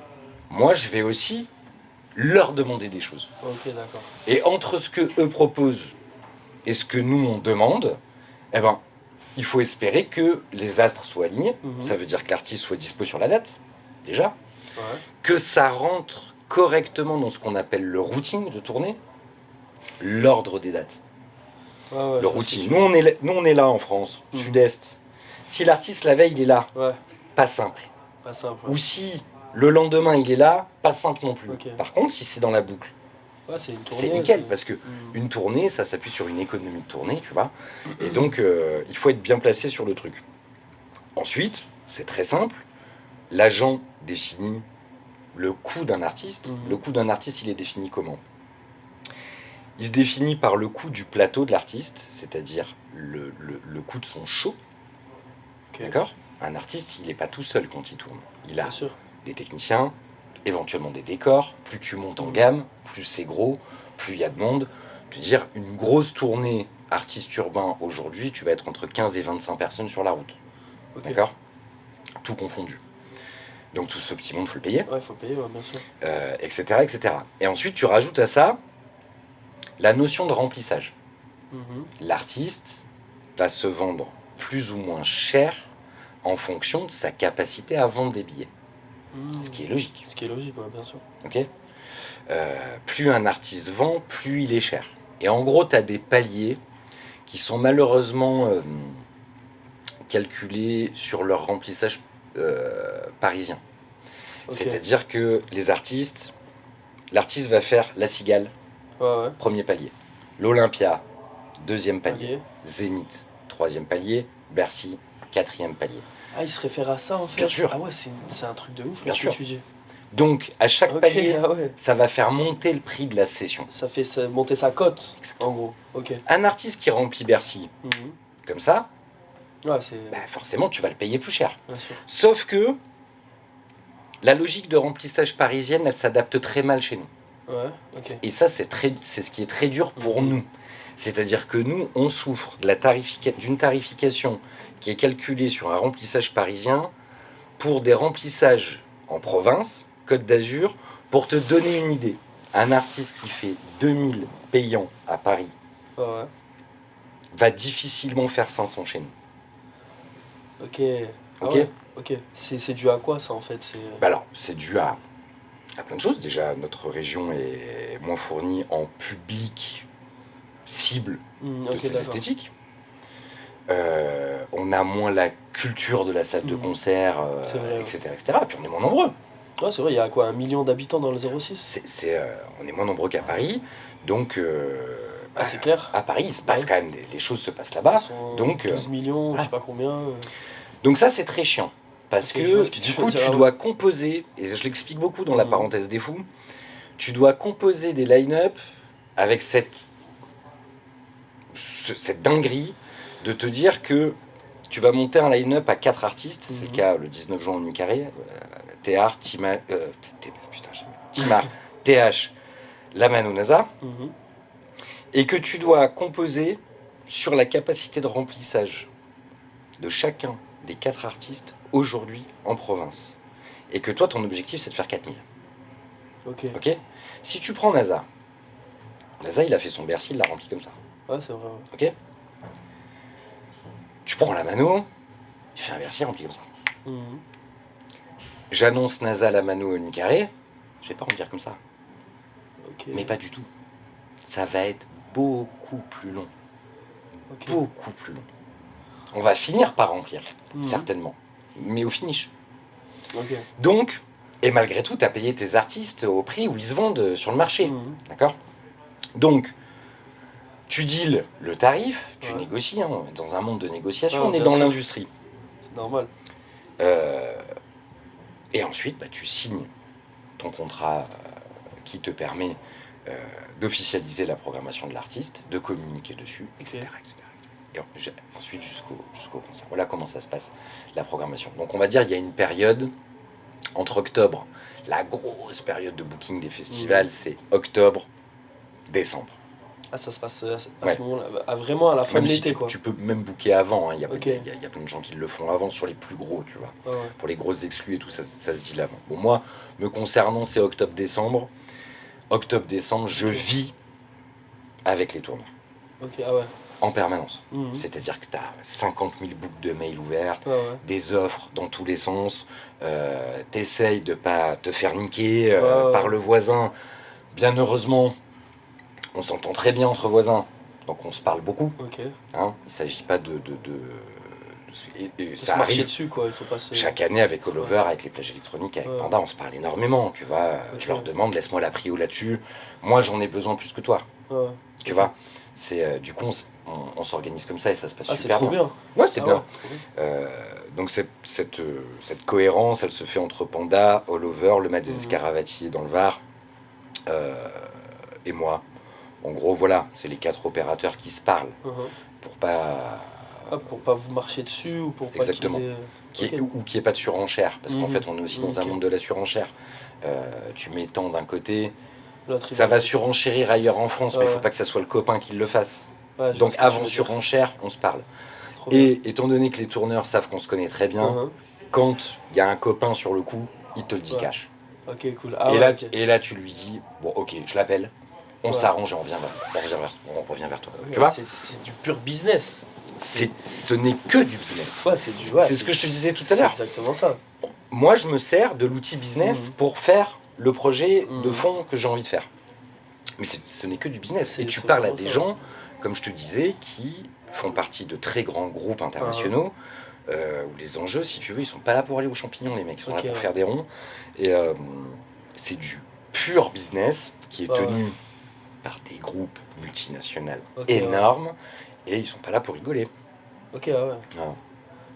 moi, je vais aussi leur demander des choses. Ok, d'accord. Et entre ce que eux proposent et ce que nous, on demande, eh ben, il faut espérer que les astres soient alignés. Mhm. Ça veut dire que l'artiste soit dispo sur la date, déjà. Ouais. Que ça rentre correctement dans ce qu'on appelle le routing de tournée, l'ordre des dates. Ouais, ouais, Le je vois ce que routing. tu Nous, veux dire. on est là en France, Mhm. sud-est. Si l'artiste, la veille, il est là, Ouais. pas simple. Pas simple. Ou si le lendemain, il est là, pas simple non plus. Ok. Par contre, si c'est dans la boucle, Ouais, c'est une tournée. c'est nickel, parce que Mhm. une tournée, ça s'appuie sur une économie de tournée, tu vois. Et donc, il faut être bien placé sur le truc. Ensuite, c'est très simple. L'agent définit le coût d'un artiste, le coût d'un artiste, il est défini comment? Il se définit par le coût du plateau de l'artiste, c'est-à-dire le coût de son show. Ok. D'accord? Un artiste, il n'est pas tout seul quand il tourne. Il a Bien sûr. des techniciens, éventuellement des décors. Plus tu montes en gamme, plus c'est gros, plus il y a de monde. Je veux dire, une grosse tournée artiste urbain aujourd'hui, tu vas être entre 15 et 25 personnes sur la route. Ok. D'accord? Tout confondu. Donc tout ce petit monde, il faut le payer, Ouais, il faut payer, ouais, bien sûr. etc., etc. Et ensuite, tu rajoutes à ça la notion de remplissage. Mhm. L'artiste va se vendre plus ou moins cher en fonction de sa capacité à vendre des billets. Ce qui est logique. Ce qui est logique, ouais, bien sûr. Ok. Plus un artiste vend, plus il est cher. Et en gros, tu as des paliers qui sont malheureusement calculés sur leur remplissage parisien. Ok. C'est-à-dire que l'artiste va faire la Cigale, Ouais, ouais. premier palier. L'Olympia, deuxième palier. Ok. Zénith, troisième palier. Bercy, quatrième palier. Ah, il se réfère à ça en fait. Bien sûr. Ah ouais, c'est un truc de ouf, Bien là, ce sûr. que tu dis. Donc, à chaque Ok, palier, ah ouais. ça va faire monter le prix de la session. Ça fait monter sa cote, en gros. Ok. Un artiste qui remplit Bercy, Mhm. comme ça, Ouais, c'est. bah forcément, tu vas le payer plus cher. Bien sûr. Sauf que la logique de remplissage parisienne, elle s'adapte très mal chez nous. Ouais, ok. Et ça, c'est ce qui est très dur pour nous. C'est-à-dire que nous, on souffre d'une tarification qui est calculée sur un remplissage parisien pour des remplissages en province, Côte d'Azur. Pour te donner une idée, un artiste qui fait 2000 payants à Paris Ouais, ouais. va difficilement faire 500 chez nous. Ok. Ah Ok. ouais, ok. C'est dû à quoi ça en fait? Bah alors, c'est dû à plein de choses. Déjà, notre région est moins fournie en public cible de Ok, ces d'accord. esthétiques. On a moins la culture de la salle de concert, C'est vrai, ouais. etc., etc. Puis on est moins nombreux. Ouais, c'est vrai, il y a quoi, 1 million d'habitants dans le 06? On est moins nombreux qu'à Paris. Donc, Ah, c'est clair. à Paris, il se Bah passe oui. quand même, les choses se passent Ils là-bas. sont Donc, 12 millions, je sais pas combien. Donc ça, c'est très chiant. Parce Ok, je vois que ce que du tu veux coup, dire, tu ouais. dois composer, et je l'explique beaucoup dans la parenthèse des fous, tu dois composer des line-up avec cette dinguerie de te dire que tu vas monter un line-up à 4 artistes, c'est le cas le 19 juin au Nucaré, Théar, Timar, TH, La Mano Naza, et que tu dois composer sur la capacité de remplissage de chacun des 4 artistes aujourd'hui en province. Et que toi, ton objectif, c'est de faire 4000. Ok. Ok. Si tu prends Naza, il a fait son Bercy, il l'a rempli comme ça. Ouais, c'est vrai. Ok. Tu prends la Mano, il fait un Bercy rempli comme ça. J'annonce Naza, la Mano, une carré, je vais pas remplir comme ça. Ok. Mais pas du tout. Ça va être beaucoup plus long. Ok. Beaucoup plus long. On va finir par remplir, certainement. Mais au finish. Ok. Donc, et malgré tout, tu as payé tes artistes au prix où ils se vendent sur le marché. D'accord? Donc, tu deals le tarif, tu négocies. Hein. Dans un monde de négociation, on est dans l'industrie. C'est normal. Et ensuite, bah, tu signes ton contrat qui te permet d'officialiser la programmation de l'artiste, de communiquer dessus, etc. etc. Et ensuite jusqu'au concert. Voilà comment ça se passe, la programmation. Donc on va dire qu'il y a une période entre octobre, la grosse période de booking des festivals, c'est octobre, décembre. Ah, ça se passe à ce moment-là, vraiment à la fin Même de si l'été, quoi. Tu peux même booker avant, hein. Il y a plein de gens qui le font avant sur les plus gros, tu vois. Ouais. Pour les grosses exclus et tout, ça se dit avant. Bon, moi, me concernant, c'est octobre-décembre. Octobre-décembre, je vis avec les tournois. Ok, ah ouais. En permanence. C'est-à-dire que tu as 50 000 boucles de mails ouvertes, des offres dans tous les sens, t'essayes de pas te faire niquer par le voisin. Bien heureusement, on s'entend très bien entre voisins, donc on se parle beaucoup. Hein, il ne s'agit pas de ça arrive dessus, quoi. Il faut pas chaque année avec All Over, avec les plages électroniques, avec Panda, on se parle énormément, tu vois. Je leur demande, laisse-moi la prio là-dessus. Moi, j'en ai besoin plus que toi. Tu vois. C'est du coup, on s'organise comme ça et ça se passe Ah, c'est super trop bien. Ouais, c'est Ah bien. ouais, trop bien. Donc cette cohérence, elle se fait entre Panda, All Over, le Mat des Scaravati dans le Var, et moi. En gros, voilà, c'est les 4 opérateurs qui se parlent pour pas... Ah, pour pas vous marcher dessus ou pour pas Exactement. qu'il y ait... Ok. Ou qu'il n'y ait pas de surenchère, parce qu'en Mhm. fait, on est aussi dans un Ok. monde de la surenchère. Tu mets tant d'un côté, L'autre, il ça va mettre- surenchérir ailleurs en France, mais il Ouais. faut pas que ça soit le copain qui le fasse. Ouais, je vois Donc ce que tu avant veux dire. surenchère, on se parle. Trop bien. Et étant donné que les tourneurs savent qu'on se connaît très bien, Mhm. quand il y a un copain sur le coup, il te le dit Ouais. cash. Ok, cool. Ah et, ouais, là, ok. et là, tu lui dis, bon ok, je l'appelle, on Ouais. s'arrange et on revient vers toi. Ok, Tu vois, c'est du pur business. ce n'est que du business. Ouais, c'est du... Ouais, C'est ce que je te disais tout à c'est l'heure. exactement ça. Moi, je me sers de l'outil business pour faire le projet de fond que j'ai envie de faire. Mais ce n'est que du business. Et tu C'est parles à vraiment des ça. gens, comme je te disais, qui font partie de très grands groupes internationaux, où les enjeux, si tu veux, ils sont pas là pour aller aux champignons, les mecs, ils sont là pour faire des ronds. Et c'est du pur business qui est tenu par des groupes multinationaux énormes, et ils sont pas là pour rigoler. Ok, ah ouais. Non.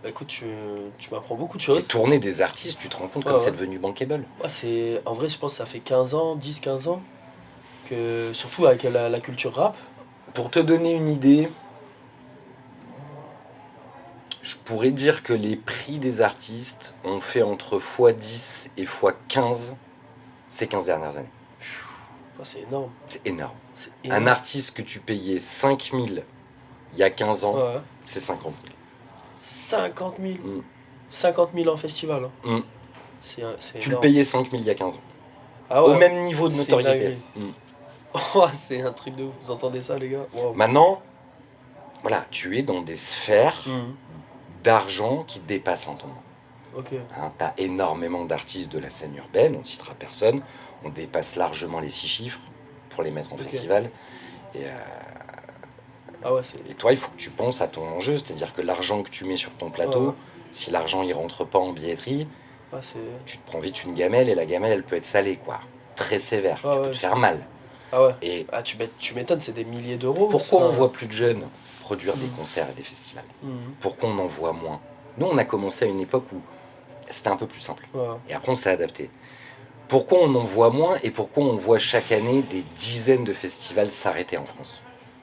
Bah écoute, tu m'apprends beaucoup de Et choses. tourner des artistes, tu te rends compte comme c'est devenu bankable. Ouais, c'est... En vrai, je pense que ça fait 15 ans, 10-15 ans, que... surtout avec la culture rap. Pour te donner une idée, je pourrais dire que les prix des artistes ont fait entre x10 et x15 ces 15 dernières années. Ouais, c'est énorme. C'est énorme. C'est Un énorme. artiste que tu payais 5 000 il y a 15 ans, Ouais. c'est 50 000. 50 000. Mm. 50 000 en festival. Hein. Mm. C'est Tu le énorme. payais 5 000 il y a 15 ans. Ah ouais. Au même niveau de C'est notoriété. dingue. Oh, c'est un truc de ouf. Vous entendez ça, les gars? Wow. Maintenant, voilà, tu es dans des sphères Mhm. d'argent qui dépassent l'entendement. Ok. Hein, tu as énormément d'artistes de la scène urbaine, on ne citera personne, on dépasse largement les 6 chiffres pour les mettre en festival. Ah ouais, c'est... Et toi, il faut que tu penses à ton enjeu, c'est-à-dire que l'argent que tu mets sur ton plateau, si l'argent il rentre pas en billetterie, tu te prends vite une gamelle, et la gamelle elle peut être salée, quoi. Très sévère, tu peux te faire mal. Ah ouais. Et tu m'étonnes, c'est des milliers d'euros. pourquoi ça. on voit plus de jeunes produire des concerts et des festivals? Pourquoi on en voit moins? Nous, on a commencé à une époque où c'était un peu plus simple. Ouais. Et après, on s'est adapté. Pourquoi on en voit moins et pourquoi on voit chaque année des dizaines de festivals s'arrêter en France?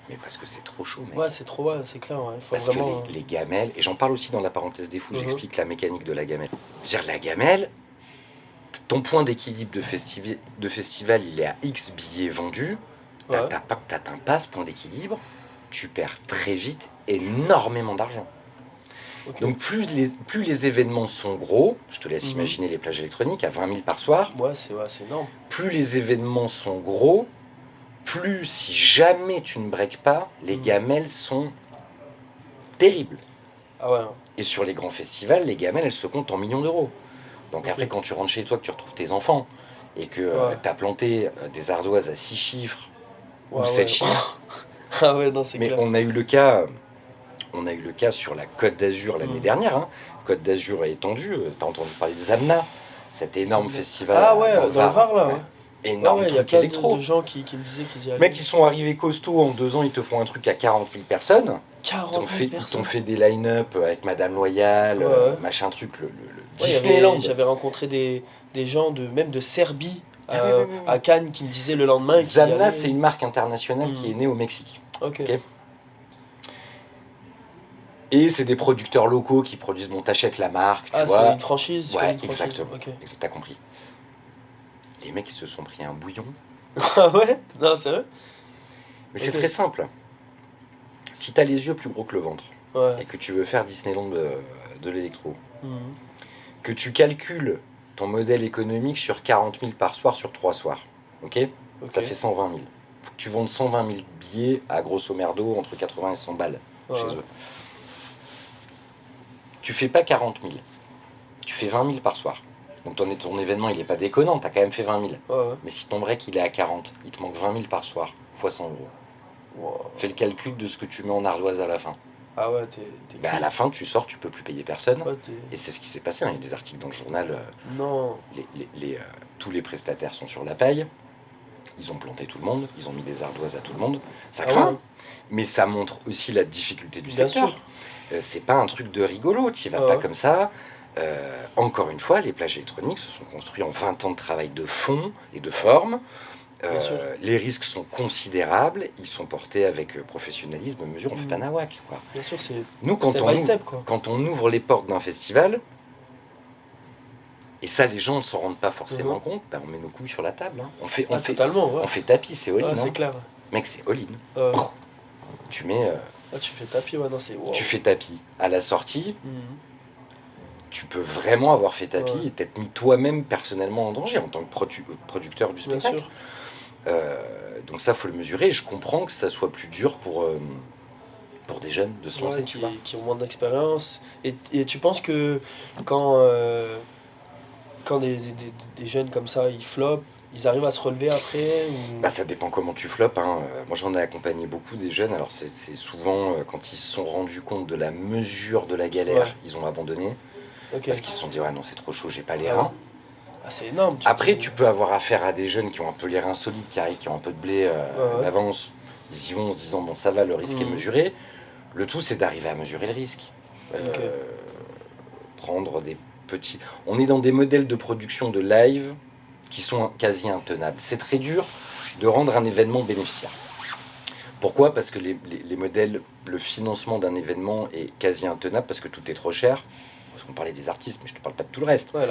Mais parce que c'est trop chaud, mec. Ouais, c'est trop, c'est clair. Ouais. Il faut Parce vraiment... que les gamelles, et j'en parle aussi dans la parenthèse des fous, j'explique la mécanique de la gamelle. C'est-à-dire, la gamelle, ton point d'équilibre de festival, il est à X billets vendus, t'atteins pas ce point d'équilibre, tu perds très vite énormément d'argent. Okay. Donc plus les événements sont gros, je te laisse imaginer les plages électroniques à 20 000 par soir, c'est énorme. Plus les événements sont gros, plus si jamais tu ne breaks pas, les gamelles sont terribles. Ah ouais. Et sur les grands festivals, les gamelles, elles se comptent en millions d'euros. Donc après, quand tu rentres chez toi, que tu retrouves tes enfants, et que tu as planté des ardoises à 6 chiffres, ou 7 chiffres... Ah ouais, non, c'est clair. Mais on a eu le cas sur la Côte d'Azur l'année dernière. Hein. Côte d'Azur étendue, tu as entendu parler de Zamna, cet énorme festival dans le Var, là. Ouais. Énorme truc électro. Il y a de gens qui me disaient qu'ils y allaient. Mecs, ils sont arrivés costauds, en 2 ans, ils te font un truc à 40 000 personnes. 40 000 Ils t'ont fait des line-up avec Madame Loyal, machin truc, le Disneyland. J'avais rencontré des gens même de Serbie à Cannes qui me disaient le lendemain. Zamna, c'est une marque internationale qui est née au Mexique. Okay. Et c'est des producteurs locaux qui produisent, bon, t'achètes la marque, tu vois. C'est une franchise. Ouais, une franchise. Exactement. Okay. T'as compris. Les mecs, ils se sont pris un bouillon. Ah ouais? Non, sérieux? Mais c'est très simple. Si t'as les yeux plus gros que le ventre, et que tu veux faire Disneyland de l'électro, que tu calcules ton modèle économique sur 40 000 par soir sur 3 soirs, ok? Ça fait 120 000. Faut que tu vendes 120 000 billets à grosso merdo entre 80 et 100 balles chez eux. Tu fais pas 40 000, tu fais 20 000 par soir. Donc ton événement, il est pas déconnant, t'as quand même fait 20 000. Mais si ton break, il est à 40, il te manque 20 000 par soir, fois 100 euros. Fais le calcul de ce que tu mets en ardoise à la fin. Ah ouais, à la fin, tu sors, tu peux plus payer personne. Et c'est ce qui s'est passé. Hein. Il y a des articles dans le journal. Non. Tous les prestataires sont sur la paille. Ils ont planté tout le monde, ils ont mis des ardoises à tout le monde. Ça Ah craint, ouais. mais ça montre aussi la difficulté du Bien secteur. sûr. C'est pas un truc de rigolo, tu y vas Ah pas ouais. comme ça. Encore une fois, les plages électroniques se sont construits en 20 ans de travail de fond et de forme. Bien sûr. Les risques sont considérables, ils sont portés avec professionnalisme, mesure, on fait pas nawak, quoi. Bien sûr, c'est Nous, step by step, quoi. quand on ouvre les portes d'un festival, et ça les gens ne s'en rendent pas forcément compte, ben, on met nos couilles sur la table. Hein. Totalement, ouais. On fait tapis, c'est all-in. Ouais, hein. c'est clair. Mec, c'est all-in. Ouais. Tu mets, Ah, tu fais tapis, ouais, non, c'est wow. tu fais tapis. À la sortie, Mhm. tu peux vraiment avoir fait tapis Ouais. et t'être mis toi-même personnellement en danger en tant que producteur du Bien spectacle. sûr. Donc ça, faut le mesurer. Et je comprends que ça soit plus dur pour des jeunes de se lancer, Ouais, tu vois. qui ont moins d'expérience. Et tu penses que quand, quand des jeunes comme ça, ils flopent, ils arrivent à se relever après ou... Bah, ça dépend comment tu floppes. Hein. Moi, j'en ai accompagné beaucoup des jeunes. Alors, c'est souvent quand ils se sont rendus compte de la mesure de la galère, Ouais. ils ont abandonné. Ok. Parce qu'ils se sont dit, ouais, non, c'est trop chaud, j'ai pas les Ah reins. ouais. Ah, c'est énorme. Après, tu peux avoir affaire à des jeunes qui ont un peu les reins solides, qui ont un peu de blé Ouais. d'avance. Ils y vont en se disant, bon, ça va, le risque est Mhm. mesuré. Le tout, c'est d'arriver à mesurer le risque. Ok. Prendre des petits... On est dans des modèles de production de live qui sont quasi intenables. C'est très dur de rendre un événement bénéficiaire. Pourquoi ? Parce que les modèles, le financement d'un événement est quasi intenable parce que tout est trop cher. Parce qu'on parlait des artistes, mais je te parle pas de tout le reste. Ouais,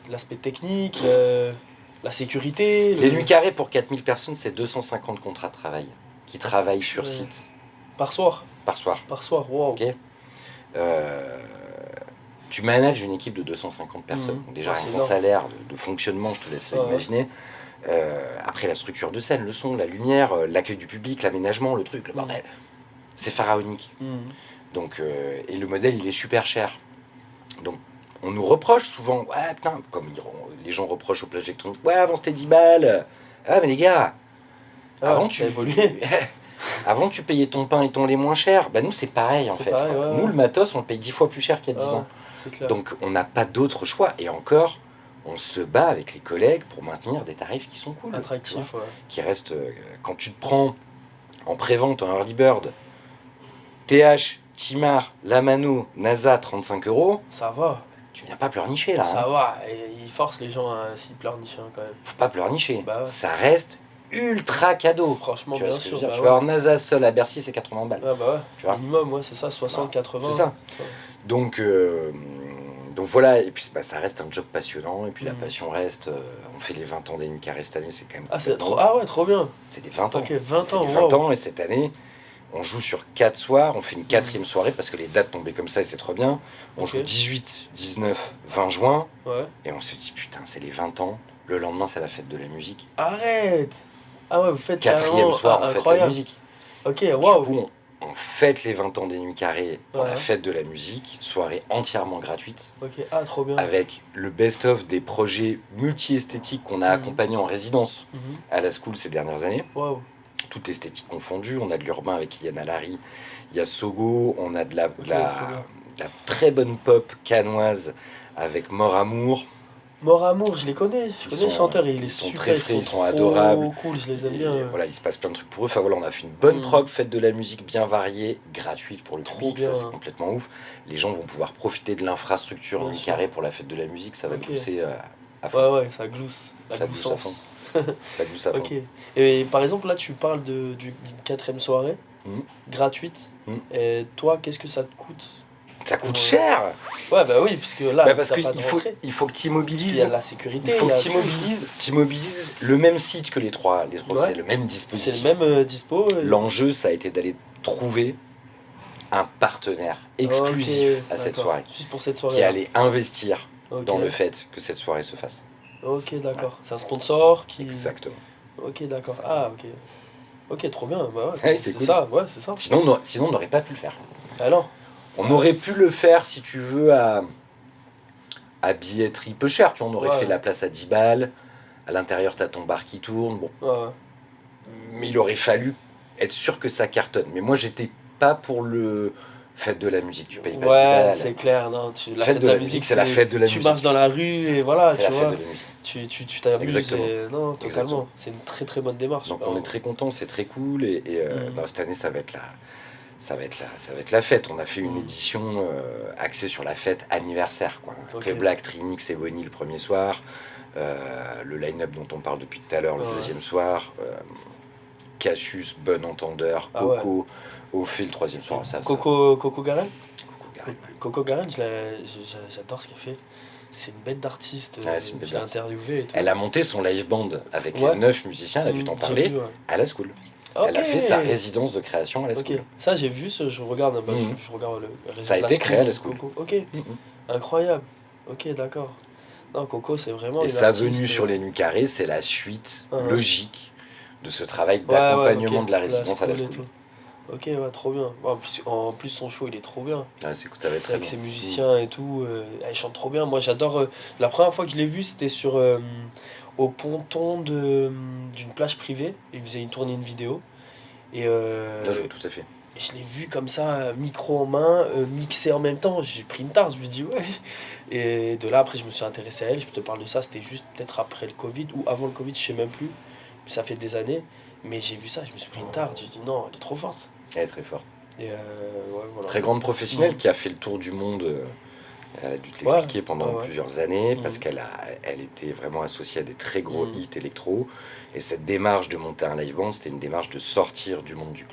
l'aspect technique, la sécurité. Les nuits carrées pour 4000 personnes, c'est 250 contrats de travail qui travaillent sur Ouais. site Par soir. par soir. Par soir, wow. Ok. Tu manages une équipe de 250 personnes. Mhm. Donc déjà, Ouais, c'est un énorme. salaire de fonctionnement, je te laisse Ouais. imaginer. Après, la structure de scène, le son, la lumière, l'accueil du public, l'aménagement, le truc, le bordel. C'est pharaonique. Mhm. Donc, et le modèle, il est super cher. Donc, on nous reproche souvent, ouais, putain, comme les gens reprochent aux plages électroniques, ouais, avant c'était 10 balles. Ah, mais les gars, Ah, avant ça a évolué. avant tu payais ton pain et ton lait moins cher. Bah, nous, c'est pareil en C'est fait. pareil, quoi. ouais, Nous, ouais. le matos, on le paye 10 fois plus cher qu'il y a 10 Ah, ans. c'est clair. Donc, on n'a pas d'autre choix. Et encore, on se bat avec les collègues pour maintenir des tarifs qui sont cool. tu vois, Attractif, ouais. qui restent. Quand tu te prends en prévente en early bird, TH, Timar, Lamano, NASA, 35 €, Ça va. tu viens pas pleurnicher là. Ça Hein. va. Et ils forcent les gens à s'y pleurnicher quand même. Faut pas pleurnicher. Bah ouais. Ça reste ultra cadeau. Franchement, Tu vois bien ce que je sûr. veux dire Bah Tu ouais. vas avoir NASA seul à Bercy, c'est 80 balles. Ah bah ouais. Tu vois Minimum, ouais, c'est ça, 60, 80. c'est ça. Donc voilà, et puis bah, ça reste un job passionnant, et puis la Mhm. passion reste. On fait les 20 ans des nuits carrées cette année, c'est quand même. Ah, c'est complètement trop... ouf. Ah ouais, trop bien. C'est les 20 ans. Ok, 20 C'est ans, les 20 wow. ans, et cette année, on joue sur 4 soirs, on fait une 4e soirée parce que les dates tombaient comme ça et c'est trop bien. On Ok. joue 18, 19, 20 juin, Ouais. et on se dit putain, c'est les 20 ans. Le lendemain, c'est la fête de la musique. Arrête. Ah ouais, vous faites 4e carrément... soir, on fête la incroyable. musique. Ok, Du waouh. coup, on fête les 20 ans des nuits carrées pour la Ouais. fête de la musique, soirée entièrement gratuite, Ok, ah, trop bien. avec le best-of des projets multi-esthétiques qu'on a Mhm. accompagnés en résidence Mhm. à la school ces dernières années. Waouh. Toute esthétique confondue. On a de l'urbain avec Iliana Alari, il y a Sogo, on a de la, Ok, trop bien. de la très bonne pop canoise avec Mort Amour. Mort Amour, je les connais. Je Ils connais le sont- chanteur, il est ils sont super, très frais, ils sont trop adorables. cool, je les aime Et bien. voilà, il se passe plein de trucs pour eux. Enfin voilà, on a fait une bonne Mhm. prog, fête de la musique bien variée, gratuite pour le Trop public, bien. ça c'est complètement ouf. Les gens vont pouvoir profiter de l'infrastructure Bien nuit sûr. carrée pour la fête de la musique, ça va Ok. glousser à fond. Ouais, ouais, ça glousse. La Ça glousse à gloussance. Ça glousse à fond. Ok. Et par exemple, là, tu parles d'une 4e soirée, Mhm. gratuite. Mhm. Et toi, qu'est-ce que ça te coûte? Ça coûte Ouais. cher. Ouais, bah oui, puisque là, Bah parce t'as pas de qu'il faut, rentrée. il faut que tu Il y immobilises. a la sécurité. Il faut il y a que tu immobilises le même site que les trois. Ouais. C'est le même C'est dispositif. le même dispo. L'enjeu, ça a été d'aller trouver un partenaire exclusif Ok, à cette d'accord. soirée Juste pour cette soirée. qui allait investir Ok. dans le fait que cette soirée se fasse. Ok, d'accord. C'est un sponsor qui. Exactement. Ok, d'accord. Ah, ok. Ok, trop bien. Bah ouais, Ouais, c'est cool. ça, ouais, c'est ça. Sinon, on n'aurait pas pu le faire. Ah non. On aurait pu le faire, si tu veux, à billetterie peu chère. Tu vois, on aurait Ouais. fait la place à 10 balles. À l'intérieur, tu as ton bar qui tourne. Bon. Ouais, ouais. Mais il aurait fallu être sûr que ça cartonne. Mais moi, j'étais pas pour le fête de la musique. Tu payes pas 10 Ouais, balles. c'est clair. Non, la Fête de la musique, c'est la fête de la tu musique. marches dans la rue et voilà, C'est tu la vois. fête de la musique. Tu t'amuses. Exactement. Non, totalement. Exactement. C'est une très très bonne démarche. Donc on est très content, c'est très cool. Et non, cette année, ça va être la fête. On a fait une édition axée sur la fête anniversaire, quoi. Après Black, Trinix et Bonnie le premier soir. Le line-up dont on parle depuis tout à l'heure le deuxième soir. Cassius, Bon Entendeur, Coco, Ophé le troisième soir. Coco Garen. Ouais. Coco Garen, j'adore ce qu'elle fait. C'est une bête d'artiste. Je l'ai interviewée et tout. Elle a monté son live band avec 9 musiciens, elle a dû t'en parler, à la School. Okay. Elle a fait sa résidence de création à la School. Ça, j'ai vu, je regarde je regarde le ça a été créé à la School. Coco. Ok, incroyable. Ok, d'accord. Non, Coco, c'est vraiment. Et sa venue sur les Nuits Carrées, c'est la suite logique de ce travail d'accompagnement de la résidence à la School. Ok, ouais, trop bien. En plus, son show, il est trop bien. Ah, c'est cool, ça va être avec ses musiciens et tout. Elle chante trop bien. Moi, j'adore. La première fois que je l'ai vu, c'était au ponton d'une plage privée. Il faisait une vidéo. Et je vois tout à fait. Je l'ai vu comme ça, micro en main, mixé en même temps. J'ai pris une tarte, je me dis ouais. Et de là, après, je me suis intéressé à elle. Je te parle de ça, c'était juste peut-être après le Covid ou avant le Covid, je sais même plus. Ça fait des années. Mais j'ai vu ça, je me suis pris une tarte. J'ai dit non, elle est trop forte. Elle est très forte. Et voilà. Très grande professionnelle qui a fait le tour du monde. Elle a dû te l'expliquer pendant plusieurs années parce qu'elle était vraiment associée à des très gros hits électro. Et cette démarche de monter un live band, c'était une démarche de sortir du monde du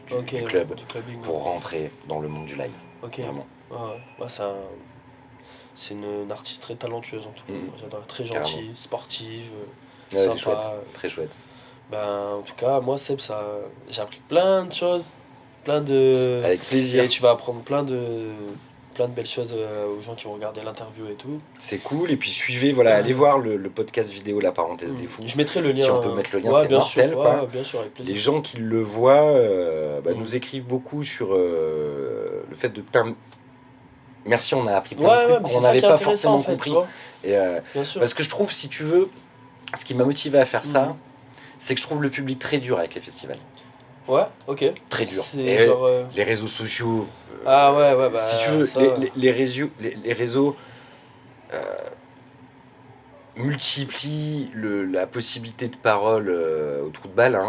club pour rentrer dans le monde du live. Vraiment. C'est une artiste très talentueuse en tout cas. J'adore, très gentille, carrément. Sportive, sympa. Chouette, très chouette. En tout cas, moi, Seb, j'ai appris plein de choses. Avec plaisir. Et tu vas apprendre plein de belles choses aux gens qui vont regarder l'interview et tout. C'est cool. Et puis suivez, allez voir le podcast vidéo La Parenthèse des Fous. Je mettrai le lien. Si on peut mettre le lien, c'est mortel. Bien sûr, avec plaisir. Les gens qui le voient nous écrivent beaucoup sur le fait de... Merci, on a appris plein de trucs qu'on n'avait pas forcément compris. Et, parce que je trouve, si tu veux, ce qui m'a motivé à faire ça, c'est que je trouve le public très dur avec les festivals. Ouais, ok. Très dur. Et les réseaux sociaux. Si tu veux, les réseaux multiplient la possibilité de parole au trou de balle.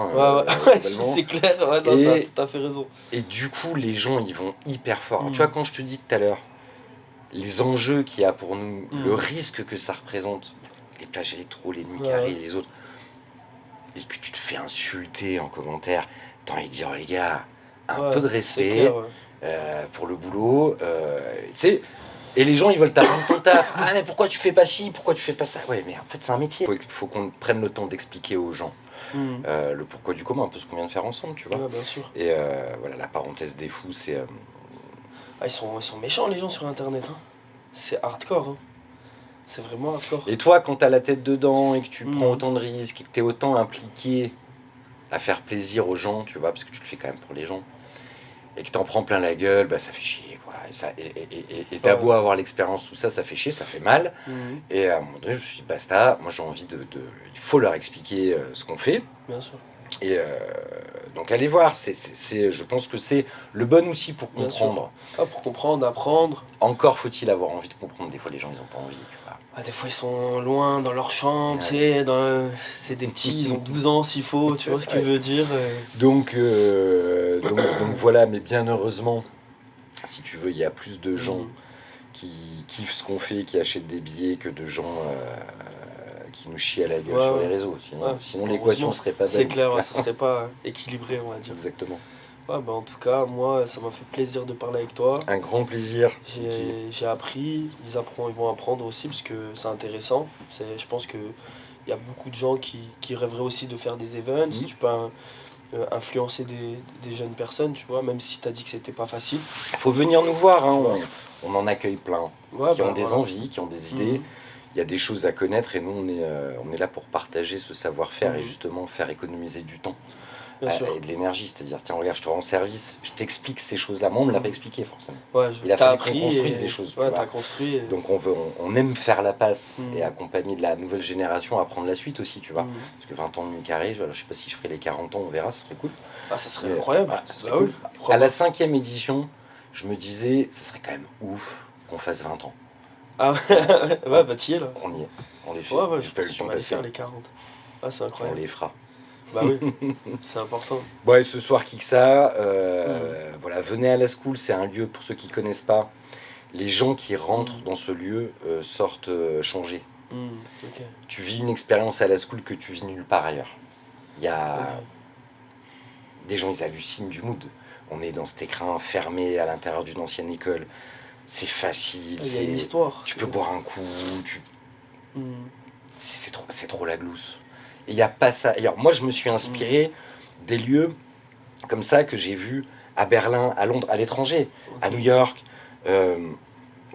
C'est clair, t'as tout à fait raison. Et du coup, les gens, ils vont hyper fort. Tu vois, quand je te dis tout à l'heure, les enjeux qu'il y a pour nous, le risque que ça représente, les plages électro, les nuits carrées, les autres, et que tu te fais insulter en commentaire, t'as envie de dire, les gars, un peu de respect pour le boulot. Et les gens, ils veulent t'apprendre ton taf. Ah, mais pourquoi tu fais pas ci, pourquoi tu fais pas ça? Ouais, mais en fait, c'est un métier. Il faut qu'on prenne le temps d'expliquer aux gens le pourquoi du comment, un peu ce qu'on vient de faire ensemble, tu vois. Ouais, bien sûr. Et la parenthèse des fous, c'est... ils sont méchants, les gens, sur Internet. C'est hardcore. C'est vraiment hardcore. Et toi, quand t'as la tête dedans et que tu prends autant de risques et que t'es autant impliqué à faire plaisir aux gens, tu vois, parce que tu le fais quand même pour les gens, et que t'en prends plein la gueule, ça fait chier, quoi. Et t'as beau avoir l'expérience, tout ça fait chier, ça fait mal. Et à un moment donné, je me suis dit, basta, moi j'ai envie il faut leur expliquer ce qu'on fait. Bien sûr. Et donc allez voir, je pense que c'est le bon outil pour comprendre. Pour comprendre, apprendre. Encore faut-il avoir envie de comprendre, des fois les gens ils n'ont pas envie. Des fois ils sont loin dans leur chambre, c'est des petits, ils ont 12 ans s'il faut, tu vois ce que je veux dire. Donc voilà, mais bien heureusement, si tu veux, il y a plus de gens qui kiffent ce qu'on fait, qui achètent des billets, que de gens qui nous chient à la gueule sur les réseaux. Sinon l'équation serait pas belle. C'est clair, ça serait pas équilibré, on va dire. Exactement. En tout cas, moi, ça m'a fait plaisir de parler avec toi. Un grand plaisir. J'ai appris, ils vont apprendre aussi, parce que c'est intéressant. Je pense qu'il y a beaucoup de gens qui rêveraient aussi de faire des events. Si tu peux influencer des jeunes personnes, tu vois, même si tu as dit que c'était pas facile. Il faut venir nous voir, on en accueille plein, qui ont des envies, qui ont des idées. Il y a des choses à connaître et nous, on est là pour partager ce savoir-faire et justement faire économiser du temps. Et de l'énergie, c'est-à-dire, tiens, regarde, je te rends service, je t'explique ces choses-là. Moi, on ne me l'a pas expliqué forcément. Il a fallu qu'on construise des choses. T'as construit. Donc on aime faire la passe et accompagner de la nouvelle génération à prendre la suite aussi, tu vois. Parce que 20 ans de nuit carrée, je sais pas si je ferai les 40 ans, on verra, ce serait cool. Ça serait incroyable. Ça serait cool. À la 5e édition, je me disais, ce serait quand même ouf qu'on fasse 20 ans. Ah ouais, t'y es là. On y est. On les fait. Ouais, J'ai pas eu le je temps vais de aller faire passer. les 40. Ah, c'est On incroyable. les fera. Bah oui, c'est important. Bon, et ce soir, Kiksa, voilà, venez à la school, c'est un lieu, pour ceux qui connaissent pas, les gens qui rentrent dans ce lieu sortent changés. Ok. Tu vis une expérience à la school que tu vis nulle part ailleurs. Il y a Ok. des gens, ils hallucinent du mood. On est dans cet écrin fermé à l'intérieur d'une ancienne école. C'est facile. Il y a une histoire. Tu peux boire un coup. Mm. C'est trop la glousse. Et il n'y a pas ça. Alors, moi, je me suis inspiré des lieux comme ça que j'ai vus à Berlin, à Londres, à l'étranger, à New York,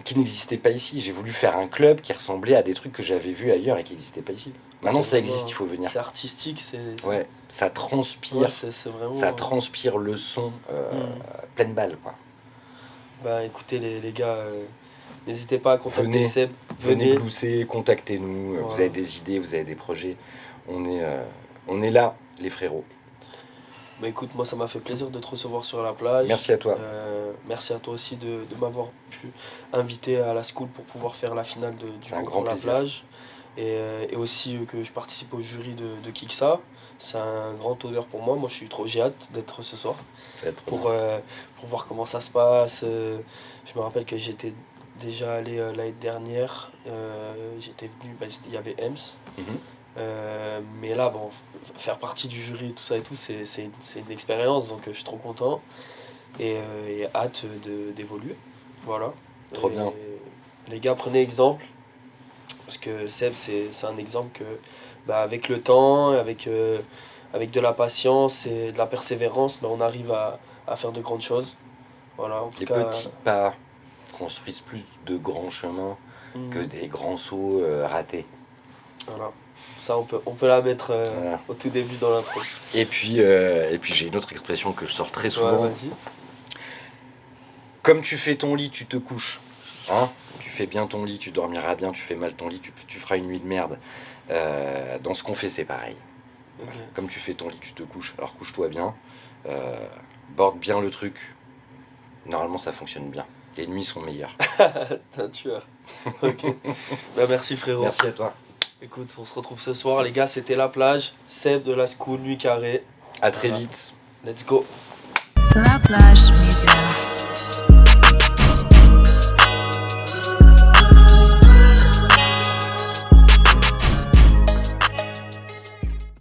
qui n'existaient pas ici. J'ai voulu faire un club qui ressemblait à des trucs que j'avais vus ailleurs et qui n'existaient pas ici. Maintenant, ça existe, il faut venir. C'est artistique, Ouais, ça transpire. Ouais, c'est vraiment... Ça transpire le son pleine balle, quoi. Bah écoutez les gars, n'hésitez pas à contacter Venez. Seb. Venez glousser, contactez-nous. Voilà. Vous avez des idées, vous avez des projets. On est là, les frérots. Bah écoute, moi ça m'a fait plaisir de te recevoir sur la plage. Merci à toi. Merci à toi aussi de m'avoir pu inviter à la school pour pouvoir faire la finale du concours La Plage. Et aussi que je participe au jury de Kiksa. C'est un grand honneur pour moi. Moi j'ai hâte d'être ce soir pour voir comment ça se passe. Je me rappelle que j'étais déjà allé l'année dernière. J'étais venu, il y avait Ems. Mais là, bon, faire partie du jury, tout ça et tout, c'est une expérience, donc je suis trop content et hâte d'évoluer. Voilà. Trop bien. Les gars, prenez exemple, parce que Seb, c'est un exemple que, avec le temps, avec de la patience et de la persévérance, on arrive à faire de grandes choses. Voilà, en tout Les cas, petits pas construisent plus de grands chemins que des grands sauts ratés. Voilà. Ça, on peut la mettre Voilà. au tout début dans l'intro. Et puis j'ai une autre expression que je sors très souvent. Ouais, vas-y. Comme tu fais ton lit, tu te couches. Hein, tu fais bien ton lit, tu dormiras bien. Tu fais mal ton lit, tu feras une nuit de merde. Dans ce qu'on fait, c'est pareil. Okay. Voilà. Comme tu fais ton lit, tu te couches. Alors couche-toi bien. Borde bien le truc. Normalement, ça fonctionne bien. Les nuits sont meilleures. T'es un tueur. Ok. Merci frérot. Merci à toi. Écoute, on se retrouve ce soir. Les gars, c'était La Plage. Seb de la school, Nuit Carrée. À très vite. Let's go. La Plage Media.